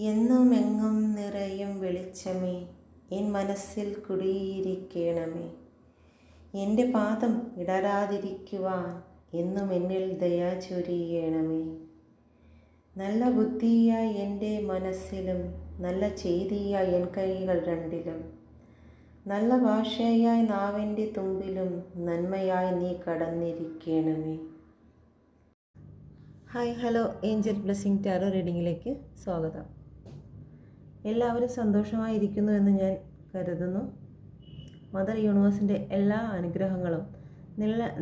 എന്നുമെങ്ങും നിറയും വെളിച്ചമേ, എൻ മനസ്സിൽ കുടിയിരിക്കണമേ. എൻ്റെ പാദം ഇടരാതിരിക്കുവാൻ എന്നും എന്നിൽ ദയ ചൊരിയണമേ. നല്ല ബുദ്ധിയായി എൻ്റെ മനസ്സിലും, നല്ല ചെയ്തിയായി എൻ കൈകൾ രണ്ടിലും, നല്ല ഭാഷയായി നാവിൻ്റെ തുമ്പിലും, നന്മയായി നീ കടന്നിരിക്കണമേ. Hi, hello, angel blessing tarot റീഡിങ്ങിലേക്ക് സ്വാഗതം. എല്ലാവരും സന്തോഷമായിരിക്കുന്നു എന്ന് ഞാൻ കരുതുന്നു. മദർ യൂണിവേഴ്സിൻ്റെ എല്ലാ അനുഗ്രഹങ്ങളും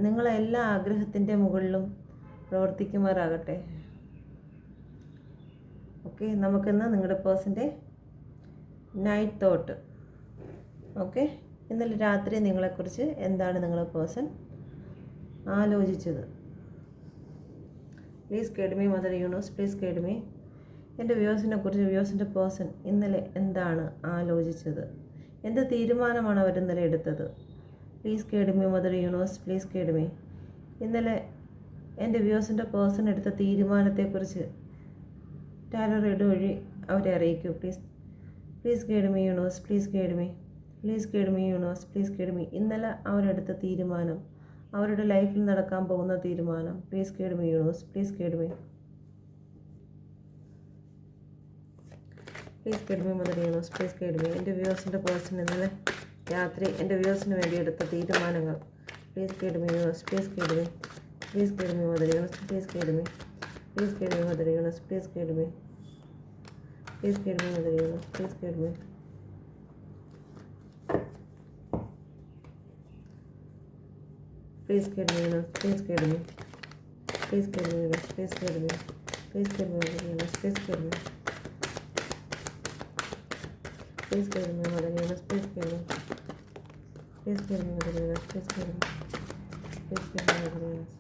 നിങ്ങളെ എല്ലാ ആഗ്രഹത്തിൻ്റെ മുകളിലും പ്രവർത്തിക്കുമാറാകട്ടെ. ഓക്കെ, നമുക്കിന്ന് നിങ്ങളുടെ പേഴ്സൻ്റെ നൈറ്റ് തോട്ട്. ഓക്കെ, ഇന്നലെ രാത്രി നിങ്ങളെക്കുറിച്ച് എന്താണ് നിങ്ങളുടെ പേഴ്സൺ ആലോചിച്ചത്? Please guide me mother universe, please guide me. എൻ്റെ വ്യൂസിനെ കുറിച്ച് വ്യൂസിൻ്റെ പേഴ്സൺ ഇന്നലെ എന്താണ് ആലോചിച്ചത്? എന്ത് തീരുമാനമാണ് അവർ ഇന്നലെ എടുത്തത്? Please guide me mother universe, please guide me. ഇന്നലെ എൻ്റെ വ്യൂസിൻ്റെ പേഴ്സൺ എടുത്ത തീരുമാനത്തെക്കുറിച്ച് ടാരോ റീഡ് വഴി അവരെ അറിയിക്കൂ. Please guide me universe, please guide me. Please guide me universe, please guide me. ഇന്നലെ അവരെടുത്ത തീരുമാനം, അവരുടെ ലൈഫിൽ നടക്കാൻ പോകുന്ന തീരുമാനം. Please guide me universe, please guide me. Please guide me mother universe, please guide me. എൻ്റെ വ്യൂസിൻ്റെ പേഴ്സൺ ഇന്നലെ രാത്രി എൻ്റെ വ്യൂസിന് വേണ്ടി എടുത്ത തീരുമാനങ്ങൾ. Please guide me universe, please guide me. Please guide me mother universe, please guide me. Please guide me mother universe, please guide me. Please guide me mother universe, please guide me. Please guide me, Universe. Please guide me. Please guide me, Universe. Please guide me. Please guide me, Universe. Please guide me. Please guide me, Mother Universe. Please guide me. Please guide me, Mother Universe. Please guide me. Please guide me, Mother Universe.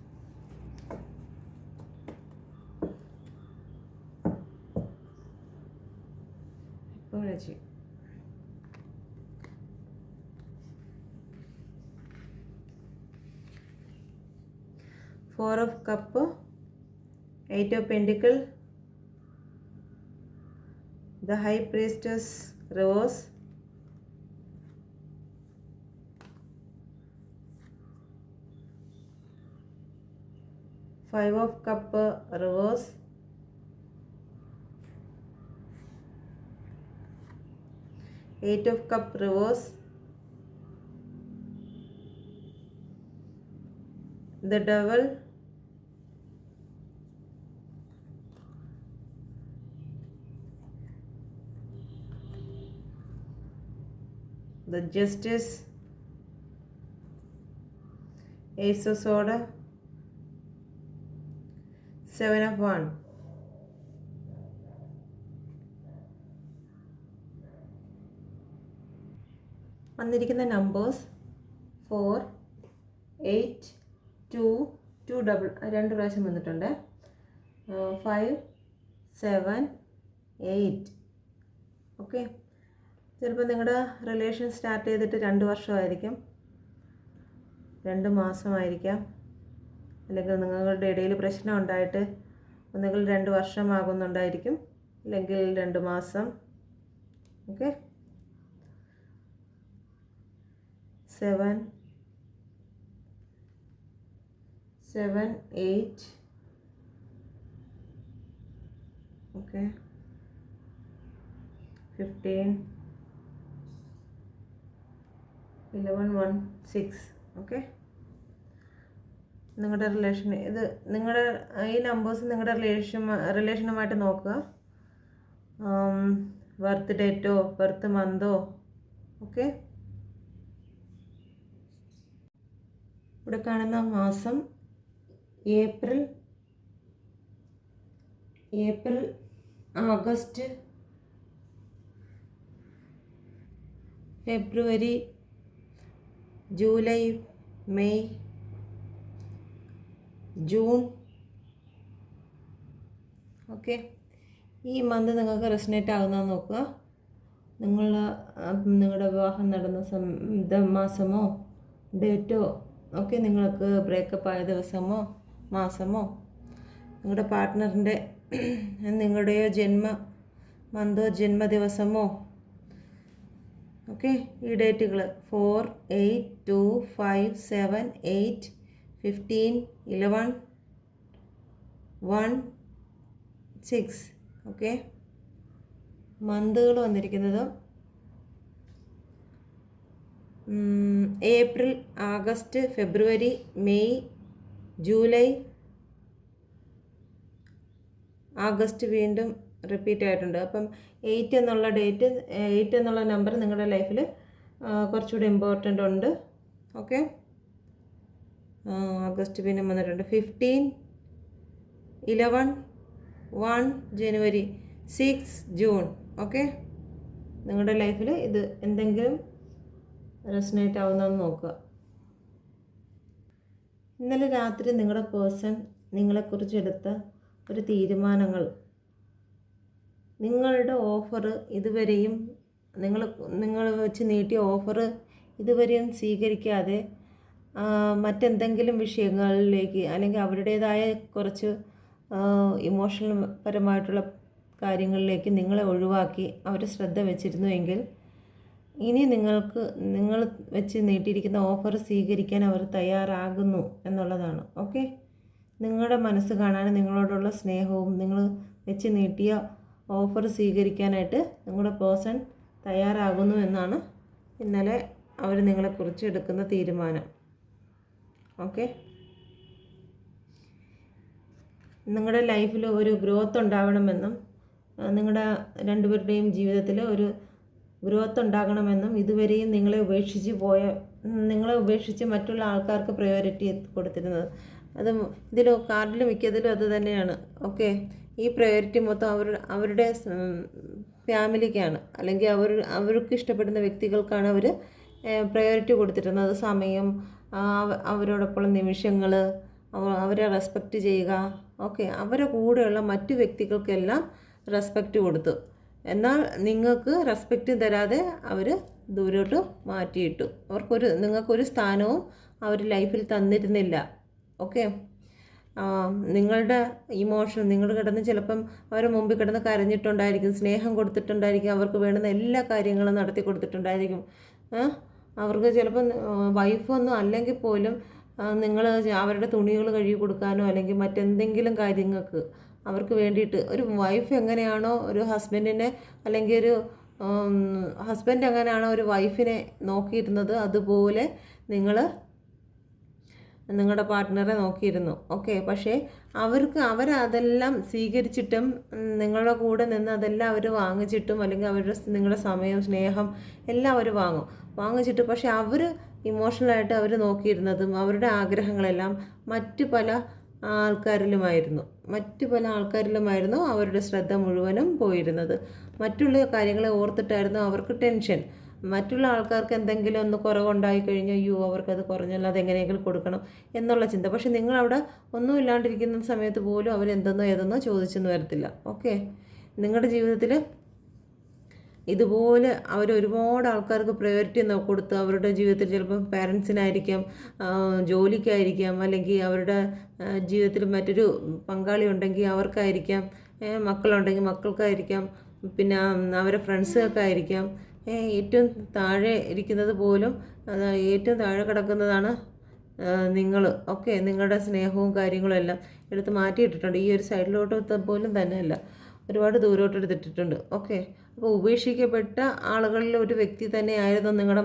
Apology. Four of Cup, Eight of Pentacle, the High Priestess reverse, Five of Cup reverse, Eight of Cup reverse, the Devil, the Justice, Ace of Swords, Seven of Wands. വന്നിരിക്കുന്ന numbers 4, 8, 2, 2 പ്രാവശ്യം വന്നിട്ടുണ്ട്. 5, 7, 8. Okay, ചിലപ്പോൾ നിങ്ങളുടെ relation start ചെയ്തിട്ട് 2 വർഷമായിരിക്കും, 2 മാസമായിരിക്കാം, അല്ലെങ്കിൽ നിങ്ങളുടെ ഇടയിൽ പ്രശ്നം ഉണ്ടായിട്ട് ഒന്നുകിൽ 2 വർഷമാകുന്നുണ്ടായിരിക്കും, അല്ലെങ്കിൽ 2 മാസം. ഓക്കെ, 7, 8. ഓക്കെ, 15, 11, 1, 6. ഓക്കെ, നിങ്ങളുടെ റിലേഷൻ ഇത് നിങ്ങളുടെ ഈ നമ്പേഴ്സ് നിങ്ങളുടെ റിലേഷനുമായിട്ട് നോക്കുക. ബർത്ത് ഡേറ്റോ ബർത്ത് മന്തോ. ഓക്കെ, ഇവിടെ കാണുന്ന മാസം ഏപ്രിൽ, ആഗസ്റ്റ്, ഫെബ്രുവരി, ജൂലൈ, മെയ്, ജൂൺ. ഓക്കെ, ഈ മന്ത് നിങ്ങൾക്ക് റെസനേറ്റ് ആകുന്നത് നോക്കുക. നിങ്ങളുടെ വിവാഹം നടന്ന മാസമോ ഡേറ്റോ ഒക്കെ, നിങ്ങൾക്ക് ബ്രേക്കപ്പ് ആയ ദിവസമോ മാസമോ, നിങ്ങളുടെ പാർട്ട്ണറിൻ്റെ നിങ്ങളുടെയോ മന്തോ ജന്മദിവസമോ. ഓക്കെ, ഈ ഡേറ്റുകൾ 4, 8, 2, 5, 7, 8, 15, 11, 1, 6. ഓക്കെ, മന്തുകൾ വന്നിരിക്കുന്നത് ഏപ്രിൽ, ആഗസ്റ്റ്, ഫെബ്രുവരി, മെയ്, ജൂലൈ, ആഗസ്റ്റ് വീണ്ടും റിപ്പീറ്റ് ആയിട്ടുണ്ട്. അപ്പം 8 എന്നുള്ള ഡേറ്റ്, 8 എന്നുള്ള നമ്പർ നിങ്ങളുടെ ലൈഫിൽ കുറച്ചുകൂടി ഇമ്പോർട്ടൻ്റ് ഉണ്ട്. ഓക്കെ, ആഗസ്റ്റ് പിന്നെ വന്നിട്ടുണ്ട് 15, 11, 1 ജനുവരി, 6 ജൂൺ. ഓക്കെ, നിങ്ങളുടെ ലൈഫിൽ ഇത് എന്തെങ്കിലും റെസനേറ്റ് ആവുന്നതെന്ന് നോക്കുക. ഇന്നലെ രാത്രി നിങ്ങളുടെ പേഴ്സൺ നിങ്ങളെക്കുറിച്ച് എടുത്ത ഒരു തീരുമാനങ്ങൾ, നിങ്ങളുടെ ഓഫർ ഇതുവരെയും നിങ്ങൾ വെച്ച് നീട്ടിയ ഓഫർ ഇതുവരെയും സ്വീകരിക്കാതെ മറ്റെന്തെങ്കിലും വിഷയങ്ങളിലേക്ക് അല്ലെങ്കിൽ അവരുടേതായ കുറച്ച് ഇമോഷണൽ പരമായിട്ടുള്ള കാര്യങ്ങളിലേക്ക് നിങ്ങളെ ഒഴിവാക്കി അവർ ശ്രദ്ധ വെച്ചിരുന്നുവെങ്കിൽ ഇനി നിങ്ങൾ വെച്ച് നീട്ടിയിരിക്കുന്ന ഓഫർ സ്വീകരിക്കാൻ അവർ തയ്യാറാകുന്നു എന്നുള്ളതാണ്. ഓക്കെ, നിങ്ങളുടെ മനസ്സ് കാണാനും നിങ്ങളോടുള്ള സ്നേഹവും നിങ്ങൾ വെച്ച് നീട്ടിയ ഓഫർ സ്വീകരിക്കാനായിട്ട് നിങ്ങളുടെ പേഴ്സൺ തയ്യാറാകുന്നു എന്നാണ് ഇന്നലെ അവർ നിങ്ങളെക്കുറിച്ച് എടുക്കുന്ന തീരുമാനം. ഓക്കെ, നിങ്ങളുടെ ലൈഫിൽ ഒരു ഗ്രോത്ത് ഉണ്ടാവണമെന്നും നിങ്ങളുടെ രണ്ടുപേരുടെയും ജീവിതത്തിൽ ഒരു ഗ്രോത്ത് ഉണ്ടാകണമെന്നും ഇതുവരെയും നിങ്ങളെ ഉപേക്ഷിച്ച് മറ്റുള്ള ആൾക്കാർക്ക് പ്രയോറിറ്റി കൊടുത്തിരുന്നത്, അത് ഇതിൽ കാർഡിൽ മിക്കതിലും അത് തന്നെയാണ്. ഓക്കെ, ഈ പ്രയോറിറ്റി മൊത്തം അവരുടെ ഫാമിലിക്കാണ്, അല്ലെങ്കിൽ അവർക്ക് ഇഷ്ടപ്പെടുന്ന വ്യക്തികൾക്കാണ് അവർ പ്രയോറിറ്റി കൊടുത്തിരുന്നത്. സമയം, അവരോടൊപ്പമുള്ള നിമിഷങ്ങൾ, അവരെ റെസ്പെക്റ്റ് ചെയ്യുക. ഓക്കെ, അവരുടെ കൂടെയുള്ള മറ്റു വ്യക്തികൾക്കെല്ലാം റെസ്പെക്റ്റ് കൊടുത്തു. എന്നാൽ നിങ്ങൾക്ക് റെസ്പെക്റ്റ് തരാതെ അവർ ദൂരോട്ട് മാറ്റിയിട്ടു. നിങ്ങൾക്കൊരു സ്ഥാനവും അവർ ലൈഫിൽ തന്നിരുന്നില്ല. ഓക്കെ, നിങ്ങളുടെ ഇമോഷൻ, നിങ്ങൾ കിടന്ന് ചിലപ്പം അവരുടെ മുമ്പിൽ കിടന്ന് കരഞ്ഞിട്ടുണ്ടായിരിക്കും, സ്നേഹം കൊടുത്തിട്ടുണ്ടായിരിക്കും, അവർക്ക് വേണ്ടുന്ന എല്ലാ കാര്യങ്ങളും നടത്തി കൊടുത്തിട്ടുണ്ടായിരിക്കും. അവർക്ക് ചിലപ്പം വൈഫൊന്നും അല്ലെങ്കിൽ പോലും നിങ്ങൾ അവരുടെ തുണികൾ കഴുകി കൊടുക്കാനോ അല്ലെങ്കിൽ മറ്റെന്തെങ്കിലും കാര്യങ്ങൾക്ക് അവർക്ക് വേണ്ടിയിട്ട്, ഒരു വൈഫ് എങ്ങനെയാണോ ഒരു ഹസ്ബൻഡിനെ, അല്ലെങ്കിൽ ഒരു ഹസ്ബൻഡ് എങ്ങനെയാണോ ഒരു വൈഫിനെ നോക്കിയിരുന്നത്, അതുപോലെ നിങ്ങളുടെ പാർട്ട്ണറെ നോക്കിയിരുന്നു. ഓക്കെ, പക്ഷേ അവരതെല്ലാം സ്വീകരിച്ചിട്ടും നിങ്ങളുടെ കൂടെ നിന്ന് അതെല്ലാം അവർ വാങ്ങിച്ചിട്ടും, അല്ലെങ്കിൽ നിങ്ങളുടെ സമയം, സ്നേഹം എല്ലാം അവർ വാങ്ങിച്ചിട്ട്, പക്ഷേ അവർ ഇമോഷണലായിട്ട് അവർ നോക്കിയിരുന്നതും അവരുടെ ആഗ്രഹങ്ങളെല്ലാം മറ്റു പല ആൾക്കാരിലുമായിരുന്നു അവരുടെ ശ്രദ്ധ മുഴുവനും പോയിരുന്നത്. മറ്റുള്ള കാര്യങ്ങളെ ഓർത്തിട്ടായിരുന്നു അവർക്ക് ടെൻഷൻ. മറ്റുള്ള ആൾക്കാർക്ക് എന്തെങ്കിലും ഒന്ന് കുറവുണ്ടായി കഴിഞ്ഞാൽ അയ്യോ അവർക്കത് കുറഞ്ഞല്ലോ, അതെങ്ങനെയെങ്കിലും കൊടുക്കണം എന്നുള്ള ചിന്ത. പക്ഷെ നിങ്ങളവിടെ ഒന്നും ഇല്ലാണ്ടിരിക്കുന്ന സമയത്ത് പോലും അവരെന്തെന്നോ ഏതെന്നോ ചോദിച്ചെന്ന് വരത്തില്ല. ഓക്കെ, നിങ്ങളുടെ ജീവിതത്തിൽ ഇതുപോലെ ഒരുപാട് ആൾക്കാർക്ക് പ്രയോറിറ്റി കൊടുത്ത് അവരുടെ ജീവിതത്തിൽ ചിലപ്പോൾ പാരൻസിനായിരിക്കാം, ജോലിക്കായിരിക്കാം, അല്ലെങ്കിൽ അവരുടെ ജീവിതത്തിൽ മറ്റൊരു പങ്കാളി ഉണ്ടെങ്കിൽ അവർക്കായിരിക്കാം, മക്കളുണ്ടെങ്കിൽ മക്കൾക്കായിരിക്കാം, പിന്നെ അവരുടെ ഫ്രണ്ട്സുകൾക്കായിരിക്കാം. ഏറ്റവും താഴെ ഇരിക്കുന്നത് പോലും, ഏറ്റവും താഴെ കിടക്കുന്നതാണ് നിങ്ങൾ. ഓക്കെ, നിങ്ങളുടെ സ്നേഹവും കാര്യങ്ങളും എല്ലാം എടുത്ത് മാറ്റിയിട്ടിട്ടുണ്ട്. ഈ ഒരു സൈഡിലോട്ട് പോലും തന്നെയല്ല, ഒരുപാട് ദൂരോട്ട് എടുത്തിട്ടുണ്ട്. ഓക്കെ, അപ്പോൾ ഉപേക്ഷിക്കപ്പെട്ട ആളുകളിൽ ഒരു വ്യക്തി തന്നെയായിരുന്നു നിങ്ങളുടെ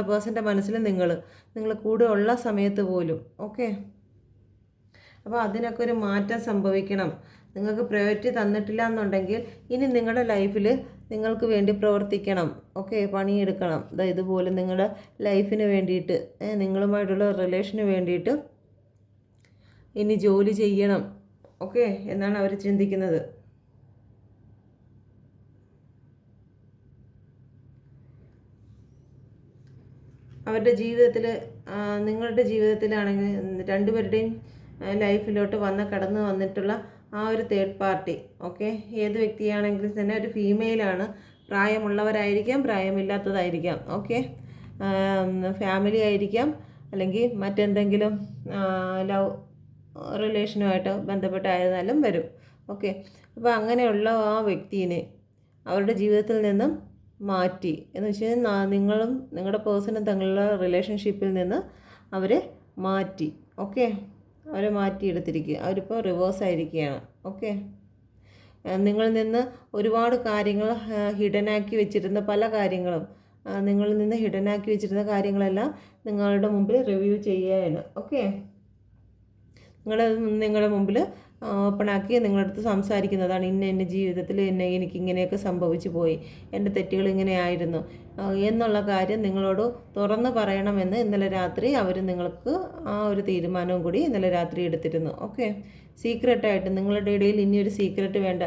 പേഴ്സൻ്റെ മനസ്സിൽ നിങ്ങൾ കൂടെ ഉള്ള സമയത്ത് പോലും. ഓക്കെ, അപ്പോൾ അതിനൊക്കെ ഒരു മാറ്റം സംഭവിക്കണം. നിങ്ങൾക്ക് പ്രയോറിറ്റി തന്നിട്ടില്ല എന്നുണ്ടെങ്കിൽ ഇനി നിങ്ങളുടെ ലൈഫിൽ നിങ്ങൾക്ക് വേണ്ടി പ്രവർത്തിക്കണം. ഓക്കെ, പണിയെടുക്കണം. ഇതുപോലെ നിങ്ങളുടെ ലൈഫിന് വേണ്ടിയിട്ട്, നിങ്ങളുമായിട്ടുള്ള റിലേഷന് വേണ്ടിയിട്ട് ഇനി ജോലി ചെയ്യണം. ഓക്കെ എന്നാണ് അവർ ചിന്തിക്കുന്നത്. അവരുടെ ജീവിതത്തിൽ, നിങ്ങളുടെ ജീവിതത്തിലാണെങ്കിൽ രണ്ടുപേരുടെയും ലൈഫിലോട്ട് കടന്നു വന്നിട്ടുള്ള ആ ഒരു തേർഡ് പാർട്ടി, ഓക്കെ, ഏത് വ്യക്തിയാണെങ്കിലും തന്നെ ഒരു ഫീമെയിലാണ്. പ്രായമുള്ളവരായിരിക്കാം, പ്രായമില്ലാത്തതായിരിക്കാം. ഓക്കെ, ഫാമിലി ആയിരിക്കാം, അല്ലെങ്കിൽ മറ്റെന്തെങ്കിലും ലവ് റിലേഷനുമായിട്ട് ബന്ധപ്പെട്ടായിരുന്നാലും വരും. ഓക്കെ, അപ്പോൾ അങ്ങനെയുള്ള ആ വ്യക്തിയെ അവരുടെ ജീവിതത്തിൽ നിന്നും മാറ്റി എന്ന് വെച്ച് കഴിഞ്ഞാൽ നിങ്ങളും നിങ്ങളുടെ പേഴ്സണും തമ്മിലുള്ള റിലേഷൻഷിപ്പിൽ നിന്ന് അവരെ മാറ്റി. ഓക്കെ, അവരെ മാറ്റിയെടുത്തിരിക്കുക. അവരിപ്പോൾ റിവേഴ്സ് ആയിരിക്കുകയാണ്. ഓക്കെ, നിങ്ങളിൽ നിന്ന് ഒരുപാട് കാര്യങ്ങൾ ഹിഡനാക്കി വെച്ചിരുന്ന പല കാര്യങ്ങളും നിങ്ങളിൽ നിന്ന് ഹിഡനാക്കി വെച്ചിരുന്ന കാര്യങ്ങളെല്ലാം നിങ്ങളുടെ മുമ്പിൽ റിവ്യൂ ചെയ്യുകയാണ്. ഓക്കെ, നിങ്ങളുടെ മുമ്പിൽ ഓപ്പണാക്കി നിങ്ങളുടെ അടുത്ത് സംസാരിക്കുന്നതാണ്. എൻ്റെ ജീവിതത്തിൽ എനിക്ക് ഇങ്ങനെയൊക്കെ സംഭവിച്ചു പോയി, എൻ്റെ തെറ്റുകൾ ഇങ്ങനെയായിരുന്നു എന്നുള്ള കാര്യം നിങ്ങളോട് തുറന്ന് പറയണമെന്ന് ഇന്നലെ രാത്രി അവർ നിങ്ങൾക്ക് ആ ഒരു തീരുമാനവും കൂടി ഇന്നലെ രാത്രി എടുത്തിരുന്നു. ഓക്കെ, സീക്രട്ടായിട്ട് നിങ്ങളുടെ ഇടയിൽ ഇനിയൊരു സീക്രട്ട് വേണ്ട.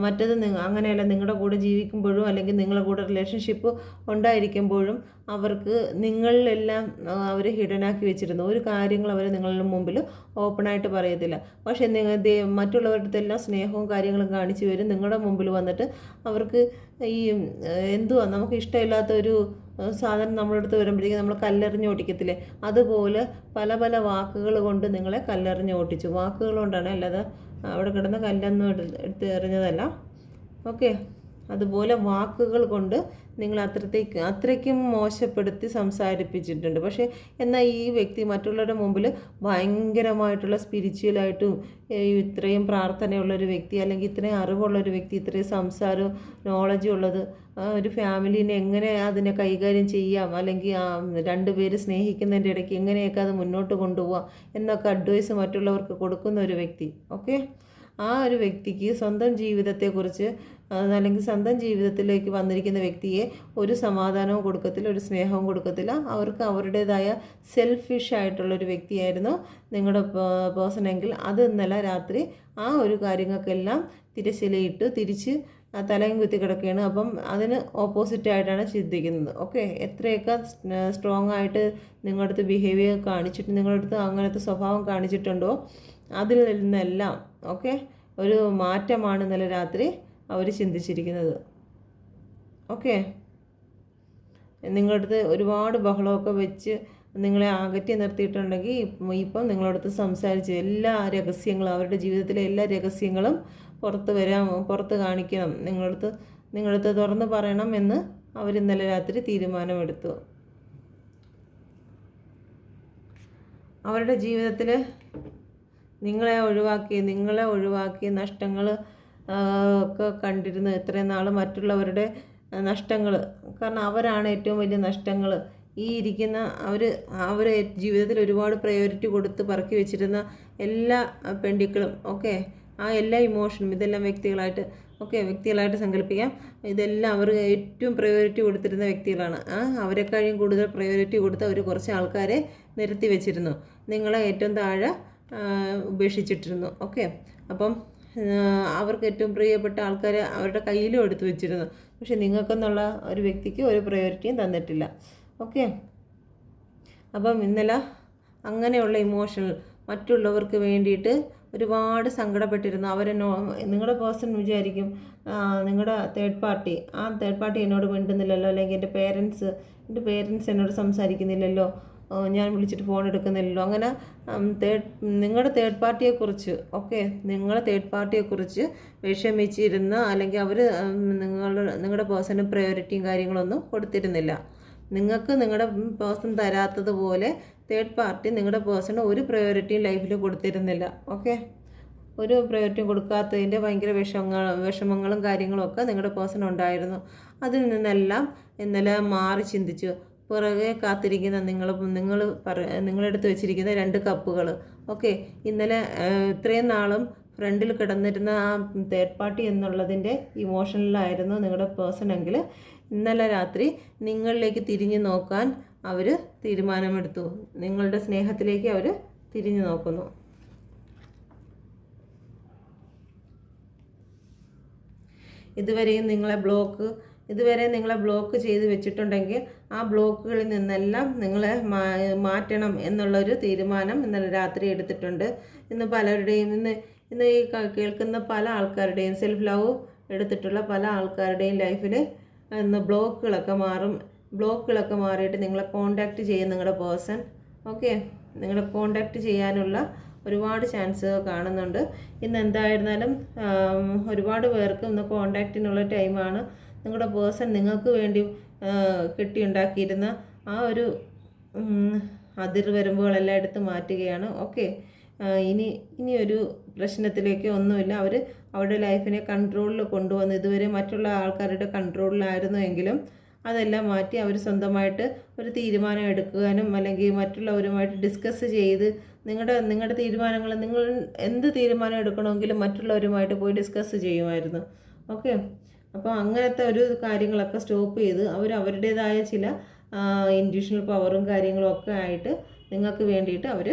മറ്റത് അങ്ങനെയല്ല, നിങ്ങളുടെ കൂടെ ജീവിക്കുമ്പോഴും അല്ലെങ്കിൽ നിങ്ങളുടെ കൂടെ റിലേഷൻഷിപ്പ് ഉണ്ടായിരിക്കുമ്പോഴും അവർക്ക് നിങ്ങളിലെല്ലാം അവർ ഹിഡനാക്കി വെച്ചിരുന്നു. ഒരു കാര്യങ്ങൾ അവർ നിങ്ങളുടെ മുമ്പിൽ ഓപ്പണായിട്ട് പറയത്തില്ല. പക്ഷേ മറ്റുള്ളവരുടെ അടുത്തെല്ലാം സ്നേഹവും കാര്യങ്ങളും കാണിച്ചു വരും. നിങ്ങളുടെ മുമ്പിൽ വന്നിട്ട് അവർക്ക് ഈ എന്തുവാ നമുക്ക് ഇഷ്ടമില്ലാത്തൊരു സാധനം നമ്മുടെ അടുത്ത് വരുമ്പോഴേക്കും നമ്മൾ കല്ലെറിഞ്ഞ് ഓട്ടിക്കത്തില്ലേ, അതുപോലെ പല പല വാക്കുകൾ കൊണ്ട് നിങ്ങളെ കല്ലെറിഞ്ഞ് ഓട്ടിച്ചു. വാക്കുകൾ കൊണ്ടാണ്, അല്ലാതെ അവിടെ കിടന്ന് കല്ലൊന്നും എടുത്ത് എറിഞ്ഞതല്ല. ഓക്കെ, അതുപോലെ വാക്കുകൾ കൊണ്ട് നിങ്ങൾ അത്രയ്ക്കും മോശപ്പെടുത്തി സംസാരിപ്പിച്ചിട്ടുണ്ട്. പക്ഷേ എന്നാൽ ഈ വ്യക്തി മറ്റുള്ളവരുടെ മുമ്പിൽ ഭയങ്കരമായിട്ടുള്ള സ്പിരിച്വലായിട്ടും ഇത്രയും പ്രാർത്ഥനയുള്ളൊരു വ്യക്തി, അല്ലെങ്കിൽ ഇത്രയും അറിവുള്ളൊരു വ്യക്തി, ഇത്രയും സംസാരവും നോളജും ഉള്ളത്, ഒരു ഫാമിലീനെ എങ്ങനെ അതിനെ കൈകാര്യം ചെയ്യാം, അല്ലെങ്കിൽ രണ്ടുപേര് സ്നേഹിക്കുന്നതിൻ്റെ ഇടയ്ക്ക് എങ്ങനെയൊക്കെ അത് മുന്നോട്ട് കൊണ്ടുപോകാം എന്നൊക്കെ അഡ്വൈസ് മറ്റുള്ളവർക്ക് കൊടുക്കുന്ന ഒരു വ്യക്തി. ഓക്കെ, ആ ഒരു വ്യക്തിക്ക് സ്വന്തം ജീവിതത്തെക്കുറിച്ച് അല്ലെങ്കിൽ സ്വന്തം ജീവിതത്തിലേക്ക് വന്നിരിക്കുന്ന വ്യക്തിയെ ഒരു സമാധാനവും കൊടുക്കത്തില്ല, ഒരു സ്നേഹവും കൊടുക്കത്തില്ല. അവർക്ക് അവരുടേതായ സെൽഫിഷ് ആയിട്ടുള്ളൊരു വ്യക്തിയായിരുന്നു നിങ്ങളുടെ പേഴ്സണെങ്കിൽ അത് ഇന്നലെ രാത്രി ആ ഒരു കാര്യങ്ങൾക്കെല്ലാം തിരശ്ശീലയിട്ട് തിരിച്ച് തലയും കുത്തി കിടക്കുകയാണ്. അപ്പം അതിന് ഓപ്പോസിറ്റായിട്ടാണ് ചിന്തിക്കുന്നത്. ഓക്കെ, എത്രയൊക്കെ സ്ട്രോങ് ആയിട്ട് നിങ്ങളുടെ അടുത്ത് ബിഹേവിയർ കാണിച്ചിട്ട് നിങ്ങളുടെ അടുത്ത് അങ്ങനത്തെ സ്വഭാവം കാണിച്ചിട്ടുണ്ടോ അതിൽ നിന്നെല്ലാം ഓക്കെ ഒരു മാറ്റമാണ് ഇന്നലെ രാത്രി അവർ ചിന്തിച്ചിരിക്കുന്നത്. ഓക്കെ, നിങ്ങളുടെ അടുത്ത് ഒരുപാട് ബഹളമൊക്കെ വെച്ച് നിങ്ങളെ അകറ്റി നിർത്തിയിട്ടുണ്ടെങ്കിൽ ഇപ്പം നിങ്ങളടുത്ത് സംസാരിച്ച് എല്ലാ രഹസ്യങ്ങളും അവരുടെ ജീവിതത്തിലെ എല്ലാ രഹസ്യങ്ങളും പുറത്ത് കാണിക്കണം, നിങ്ങളടുത്ത് തുറന്ന് പറയണം എന്ന് അവർ ഇന്നലെ രാത്രി തീരുമാനമെടുത്തു. അവരുടെ ജീവിതത്തിൽ നിങ്ങളെ ഒഴിവാക്കി നഷ്ടങ്ങൾ ഒക്കെ കണ്ടിരുന്നു ഇത്രയും നാൾ. മറ്റുള്ളവരുടെ നഷ്ടങ്ങൾ, കാരണം അവരാണ് ഏറ്റവും വലിയ നഷ്ടങ്ങൾ. ഈ ഇരിക്കുന്ന അവർ ജീവിതത്തിൽ ഒരുപാട് പ്രയോറിറ്റി കൊടുത്ത് പറക്കി വെച്ചിരുന്ന എല്ലാ പെൺകുട്ടികളും ഓക്കെ, ആ എല്ലാ ഇമോഷനും ഇതെല്ലാം വ്യക്തികളായിട്ട് സങ്കല്പിക്കാം. ഇതെല്ലാം അവർ ഏറ്റവും പ്രയോറിറ്റി കൊടുത്തിരുന്ന വ്യക്തികളാണ്. അവരെക്കാളും കൂടുതൽ പ്രയോറിറ്റി കൊടുത്ത് അവർ കുറച്ച് ആൾക്കാരെ നിരത്തി വെച്ചിരുന്നു. നിങ്ങളെ ഏറ്റവും താഴെ ഉപേക്ഷിച്ചിട്ടിരുന്നു. ഓക്കെ, അപ്പം അവർക്ക് ഏറ്റവും പ്രിയപ്പെട്ട ആൾക്കാരെ അവരുടെ കയ്യിലും എടുത്തു വെച്ചിരുന്നു. പക്ഷെ നിങ്ങൾക്കെന്നുള്ള ഒരു വ്യക്തിക്ക് ഒരു പ്രയോറിറ്റിയും തന്നിട്ടില്ല. ഓക്കെ, അപ്പം ഇന്നലെ അങ്ങനെയുള്ള ഇമോഷണൽ മറ്റുള്ളവർക്ക് വേണ്ടിയിട്ട് ഒരുപാട് സങ്കടപ്പെട്ടിരുന്നു. നിങ്ങളുടെ പേഴ്സൺ വിചാരിക്കും നിങ്ങളുടെ തേർഡ് പാർട്ടി എന്നോട് മിണ്ടുന്നില്ലല്ലോ, അല്ലെങ്കിൽ എൻ്റെ പേരൻസ് എന്നോട് സംസാരിക്കുന്നില്ലല്ലോ, ഞാൻ വിളിച്ചിട്ട് ഫോൺ എടുക്കുന്നില്ലല്ലോ. അങ്ങനെ നിങ്ങളുടെ തേർഡ് പാർട്ടിയെക്കുറിച്ച് വിഷമിച്ചിരുന്ന, അല്ലെങ്കിൽ അവർ നിങ്ങളുടെ പേഴ്സണ് പ്രയോറിറ്റിയും കാര്യങ്ങളൊന്നും കൊടുത്തിരുന്നില്ല. നിങ്ങൾക്ക് നിങ്ങളുടെ പേഴ്സൺ തരാത്തതുപോലെ തേർഡ് പാർട്ടി നിങ്ങളുടെ പേഴ്സണ് ഒരു പ്രയോറിറ്റിയും ലൈഫിൽ കൊടുത്തിരുന്നില്ല. ഓക്കെ, ഒരു പ്രയോറിറ്റിയും കൊടുക്കാത്തതിൻ്റെ ഭയങ്കര വിഷമങ്ങളും കാര്യങ്ങളും ഒക്കെ നിങ്ങളുടെ പേഴ്സൺ ഉണ്ടായിരുന്നു. അതിൽ നിന്നെല്ലാം ഇന്നലെ മാറി ചിന്തിച്ചു. പുറകെ കാത്തിരിക്കുന്ന നിങ്ങളെടുത്ത് വെച്ചിരിക്കുന്ന 2 കപ്പുകൾ ഓക്കെ, ഇന്നലെ ഇത്രയും നാളും ഫ്രണ്ടിൽ കിടന്നിരുന്ന ആ തേർഡ് പാർട്ടി എന്നുള്ളതിൻ്റെ ഇമോഷണലായിരുന്നു നിങ്ങളുടെ പേഴ്സൺ എങ്കിൽ ഇന്നലെ രാത്രി നിങ്ങളിലേക്ക് തിരിഞ്ഞു നോക്കാൻ അവർ തീരുമാനമെടുത്തു. നിങ്ങളുടെ സ്നേഹത്തിലേക്ക് അവർ തിരിഞ്ഞു നോക്കുന്നു. ഇതുവരെ നിങ്ങളെ ബ്ലോക്ക് ചെയ്ത് വെച്ചിട്ടുണ്ടെങ്കിൽ ആ ബ്ലോക്കുകളിൽ നിന്നെല്ലാം നിങ്ങളെ മാറ്റണം എന്നുള്ളൊരു തീരുമാനം ഇന്നലെ രാത്രി എടുത്തിട്ടുണ്ട്. ഇന്ന് ഈ കേൾക്കുന്ന പല ആൾക്കാരുടെയും സെൽഫ് ലവ് എടുത്തിട്ടുള്ള പല ആൾക്കാരുടെയും ലൈഫിൽ ഇന്ന് ബ്ലോക്കുകളൊക്കെ മാറിയിട്ട് നിങ്ങളെ കോണ്ടാക്റ്റ് ചെയ്യും നിങ്ങളുടെ പേഴ്സൺ. ഓക്കെ, നിങ്ങളെ കോണ്ടാക്റ്റ് ചെയ്യാനുള്ള ഒരുപാട് ചാൻസ് കാണുന്നുണ്ട്. ഇന്ന് എന്തായിരുന്നാലും ഒരുപാട് പേർക്ക് ഇന്ന് കോണ്ടാക്റ്റിനുള്ള ടൈമാണ്. നിങ്ങളുടെ പേഴ്സൺ നിങ്ങൾക്ക് വേണ്ടി കെട്ടിയുണ്ടാക്കിയിരുന്ന ആ ഒരു അതിർവരമ്പുകളെല്ലാം എടുത്ത് മാറ്റുകയാണ്. ഓക്കെ, ഇനി ഒരു പ്രശ്നത്തിലേക്ക് ഒന്നുമില്ല. അവർ അവരുടെ ലൈഫിനെ കൺട്രോളിൽ കൊണ്ടുവന്ന്, ഇതുവരെ മറ്റുള്ള ആൾക്കാരുടെ കൺട്രോളിലായിരുന്നു എങ്കിലും അതെല്ലാം മാറ്റി അവർ സ്വന്തമായിട്ട് ഒരു തീരുമാനം എടുക്കാനും അല്ലെങ്കിൽ മറ്റുള്ളവരുമായിട്ട് ഡിസ്കസ് ചെയ്ത് നിങ്ങളുടെ തീരുമാനങ്ങൾ, നിങ്ങൾ എന്ത് തീരുമാനം എടുക്കണമെങ്കിലും മറ്റുള്ളവരുമായിട്ട് പോയി ഡിസ്കസ് ചെയ്യുമായിരുന്നു. ഓക്കെ, അപ്പോൾ അങ്ങനത്തെ ഒരു കാര്യങ്ങളൊക്കെ സ്റ്റോപ്പ് ചെയ്ത് അവർ അവരുടേതായ ചില ഇൻഡ്യൂഷണൽ പവറും കാര്യങ്ങളും ഒക്കെ ആയിട്ട് നിങ്ങൾക്ക് വേണ്ടിയിട്ട് അവർ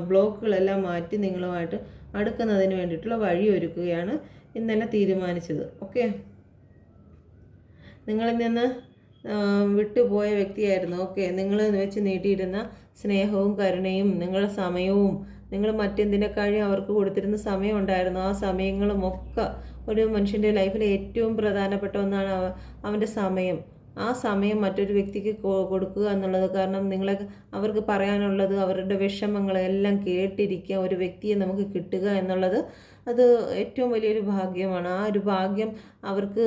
ബ്ലോക്കുകളെല്ലാം മാറ്റി നിങ്ങളുമായിട്ട് അടുക്കുന്നതിന് വേണ്ടിയിട്ടുള്ള വഴി ഒരുക്കുകയാണ് ഇന്നലെ തീരുമാനിച്ചത്. ഓക്കെ, നിങ്ങളിൽ നിന്ന് വിട്ടുപോയ വ്യക്തിയായിരുന്നു. ഓക്കെ, നിങ്ങൾ വെച്ച് നീട്ടിയിരുന്ന സ്നേഹവും കരുണയും നിങ്ങളുടെ സമയവും, നിങ്ങൾ മറ്റെന്തിനേക്കാളും അവർക്ക് കൊടുത്തിരുന്ന സമയം ഉണ്ടായിരുന്നു. ആ സമയങ്ങളും ഒക്കെ ഒരു മനുഷ്യൻ്റെ ലൈഫിലെ ഏറ്റവും പ്രധാനപ്പെട്ട ഒന്നാണ് അവൻ്റെ സമയം. ആ സമയം മറ്റൊരു വ്യക്തിക്ക് കൊടുക്കുക എന്നുള്ളത്. കാരണം അവർക്ക് പറയാനുള്ളത്, അവരുടെ വിഷമങ്ങളെല്ലാം കേട്ടിരിക്കുക, ഒരു വ്യക്തിയെ നമുക്ക് കിട്ടുക എന്നുള്ളത് അത് ഏറ്റവും വലിയൊരു ഭാഗ്യമാണ്. ആ ഒരു ഭാഗ്യം അവർക്ക്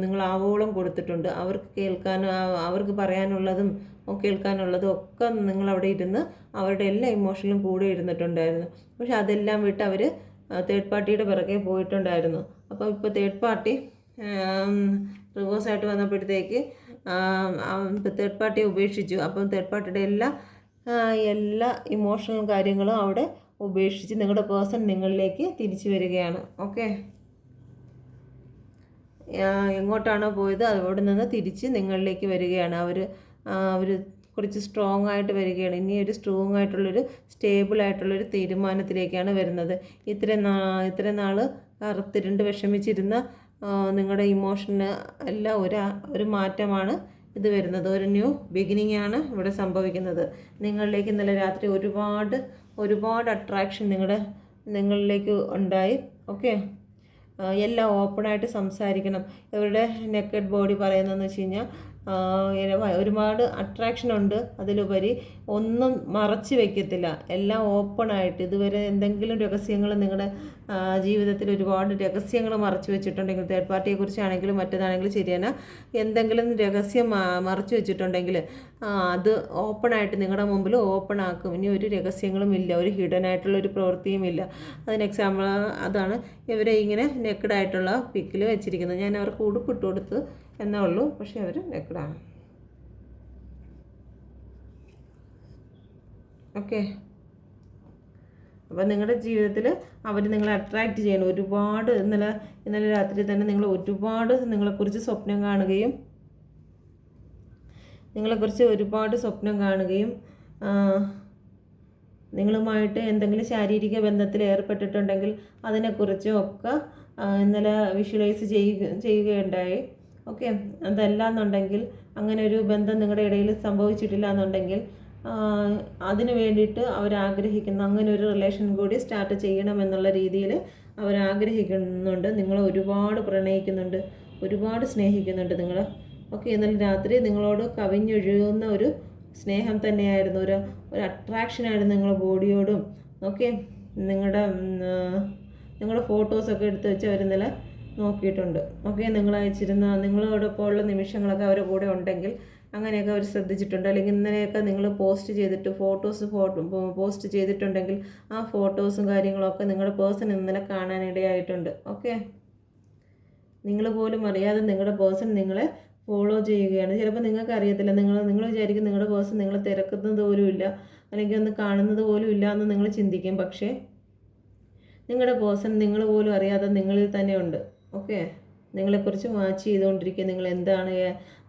നിങ്ങൾ ആവോളം കൊടുത്തിട്ടുണ്ട്. അവർക്ക് കേൾക്കാനും അവർക്ക് പറയാനുള്ളതും കേൾക്കാനുള്ളതും ഒക്കെ നിങ്ങളവിടെ ഇരുന്ന് അവരുടെ എല്ലാ ഇമോഷനിലും കൂടെ ഇരുന്നിട്ടുണ്ടായിരുന്നു. പക്ഷെ അതെല്ലാം വിട്ട് അവർ തേർഡ് പാർട്ടിയുടെ പിറകെ പോയിട്ടുണ്ടായിരുന്നു. അപ്പോൾ ഇപ്പോൾ തേർഡ് പാർട്ടി റിവേഴ്സായിട്ട് വന്നപ്പോഴത്തേക്ക് തേർഡ് പാർട്ടിയെ ഉപേക്ഷിച്ചു. അപ്പം തേർഡ് പാർട്ടിയുടെ എല്ലാ ഇമോഷണൽ കാര്യങ്ങളും അവിടെ ഉപേക്ഷിച്ച് നിങ്ങളുടെ പേഴ്സൺ നിങ്ങളിലേക്ക് തിരിച്ചു വരികയാണ്. ഓക്കെ, എങ്ങോട്ടാണോ പോയത് അവിടെ നിന്ന് തിരിച്ച് നിങ്ങളിലേക്ക് വരികയാണ്. അവർ കുറച്ച് സ്ട്രോങ് ആയിട്ട് വരികയാണ്. ഇനി ഒരു സ്ട്രോങ് ആയിട്ടുള്ളൊരു സ്റ്റേബിളായിട്ടുള്ളൊരു തീരുമാനത്തിലേക്കാണ് വരുന്നത്. ഇത്ര നാൾ കറുത്തിരുണ്ട് വിഷമിച്ചിരുന്ന നിങ്ങളുടെ ഇമോഷന് എല്ലാം ഒരു മാറ്റമാണ് ഇത് വരുന്നത്. ഒരു ന്യൂ ബിഗിനിങ് ആണ് ഇവിടെ സംഭവിക്കുന്നത്. നിങ്ങളിലേക്ക് ഇന്നലെ രാത്രി ഒരുപാട് അട്രാക്ഷൻ നിങ്ങളിലേക്ക് ഉണ്ടായി. ഓക്കെ, എല്ലാം ഓപ്പണായിട്ട് സംസാരിക്കണം. ഇവരുടെ നെക്കഡ് ബോഡി പറയുന്നതെന്ന് വെച്ച് കഴിഞ്ഞാൽ ഒരുപാട് അട്രാക്ഷൻ ഉണ്ട്. അതിലുപരി ഒന്നും മറച്ച് വയ്ക്കത്തില്ല, എല്ലാം ഓപ്പണായിട്ട്. ഇതുവരെ എന്തെങ്കിലും രഹസ്യങ്ങൾ നിങ്ങളുടെ ജീവിതത്തിൽ ഒരുപാട് രഹസ്യങ്ങൾ മറച്ചു വെച്ചിട്ടുണ്ടെങ്കിൽ, തേർഡ് പാർട്ടിയെക്കുറിച്ചാണെങ്കിലും മറ്റേതാണെങ്കിലും ശരിയാണ്, എന്തെങ്കിലും രഹസ്യം മറച്ചു വെച്ചിട്ടുണ്ടെങ്കിൽ അത് ഓപ്പണായിട്ട് നിങ്ങളുടെ മുമ്പിൽ ഓപ്പൺ ആക്കും. ഇനി ഒരു രഹസ്യങ്ങളും ഇല്ല, ഒരു ഹിഡൻ ആയിട്ടുള്ള ഒരു പ്രവൃത്തിയും ഇല്ല. അതിന് എക്സാമ്പിൾ അതാണ് ഇവരെ ഇങ്ങനെ നെക്കഡായിട്ടുള്ള പിക്കിൽ വെച്ചിരിക്കുന്നത്. ഞാൻ അവർക്ക് ഉടുപ്പിട്ട് കൊടുത്ത് എന്നേ ഉള്ളൂ, പക്ഷെ അവർ നെക്കഡാണ്. ഓക്കെ, അപ്പോൾ നിങ്ങളുടെ ജീവിതത്തിൽ അവർ നിങ്ങളെ അട്രാക്റ്റ് ചെയ്യണം. ഒരുപാട് ഇന്നലെ രാത്രി തന്നെ നിങ്ങൾ ഒരുപാട് നിങ്ങളെക്കുറിച്ച് സ്വപ്നം കാണുകയും നിങ്ങളുമായിട്ട് എന്തെങ്കിലും ശാരീരിക ബന്ധത്തിൽ ഏർപ്പെട്ടിട്ടുണ്ടെങ്കിൽ അതിനെക്കുറിച്ചും ഒക്കെ ഇന്നലെ വിഷ്വലൈസ് ചെയ്യുകയുണ്ടായി. ഓക്കെ, അതല്ല എന്നുണ്ടെങ്കിൽ, അങ്ങനെ ഒരു ബന്ധം നിങ്ങളുടെ ഇടയിൽ സംഭവിച്ചിട്ടില്ല എന്നുണ്ടെങ്കിൽ അതിന് വേണ്ടിയിട്ട് അവരാഗ്രഹിക്കുന്ന അങ്ങനെ ഒരു റിലേഷൻ കൂടി സ്റ്റാർട്ട് ചെയ്യണമെന്നുള്ള രീതിയിൽ അവരാഗ്രഹിക്കുന്നുണ്ട്. നിങ്ങൾ ഒരുപാട് പ്രണയിക്കുന്നുണ്ട്, ഒരുപാട് സ്നേഹിക്കുന്നുണ്ട് നിങ്ങൾ. ഓക്കെ, ഇന്നലെ രാത്രി നിങ്ങളോട് കവിഞ്ഞൊഴുകുന്ന ഒരു സ്നേഹം തന്നെയായിരുന്നു, ഒരു അട്രാക്ഷനായിരുന്നു നിങ്ങളുടെ ബോഡിയോടും. ഓക്കെ, നിങ്ങളുടെ ഫോട്ടോസൊക്കെ എടുത്ത് വെച്ച് അവർ ഇന്നലെ നോക്കിയിട്ടുണ്ട്. ഓക്കെ, നിങ്ങൾ അയച്ചിരുന്ന നിങ്ങളോടൊപ്പം ഉള്ള നിമിഷങ്ങളൊക്കെ അവരുടെ കൂടെ ഉണ്ടെങ്കിൽ അങ്ങനെയൊക്കെ അവർ ശ്രദ്ധിച്ചിട്ടുണ്ട്. അല്ലെങ്കിൽ ഇന്നലെയൊക്കെ നിങ്ങൾ പോസ്റ്റ് ചെയ്തിട്ടുണ്ടെങ്കിൽ ആ ഫോട്ടോസും കാര്യങ്ങളൊക്കെ നിങ്ങളുടെ പേഴ്സൺ ഇന്നലെ കാണാനിടയായിട്ടുണ്ട്. ഓക്കെ, നിങ്ങൾ പോലും അറിയാതെ നിങ്ങളുടെ പേഴ്സൺ നിങ്ങളെ ഫോളോ ചെയ്യുകയാണ്. ചിലപ്പോൾ നിങ്ങൾക്ക് അറിയത്തില്ല, നിങ്ങൾ വിചാരിക്കും നിങ്ങളുടെ പേഴ്സൺ നിങ്ങളെ തിരക്കുന്നത് പോലും ഇല്ല, അല്ലെങ്കിൽ ഒന്ന് കാണുന്നത് പോലും ഇല്ല എന്ന് നിങ്ങൾ ചിന്തിക്കും. പക്ഷേ നിങ്ങളുടെ പേഴ്സൺ നിങ്ങൾ പോലും അറിയാതെ നിങ്ങളിൽ തന്നെ ഉണ്ട്. ഓക്കെ, നിങ്ങളെക്കുറിച്ച് വാച്ച് ചെയ്തുകൊണ്ടിരിക്കുക. നിങ്ങൾ എന്താണ്,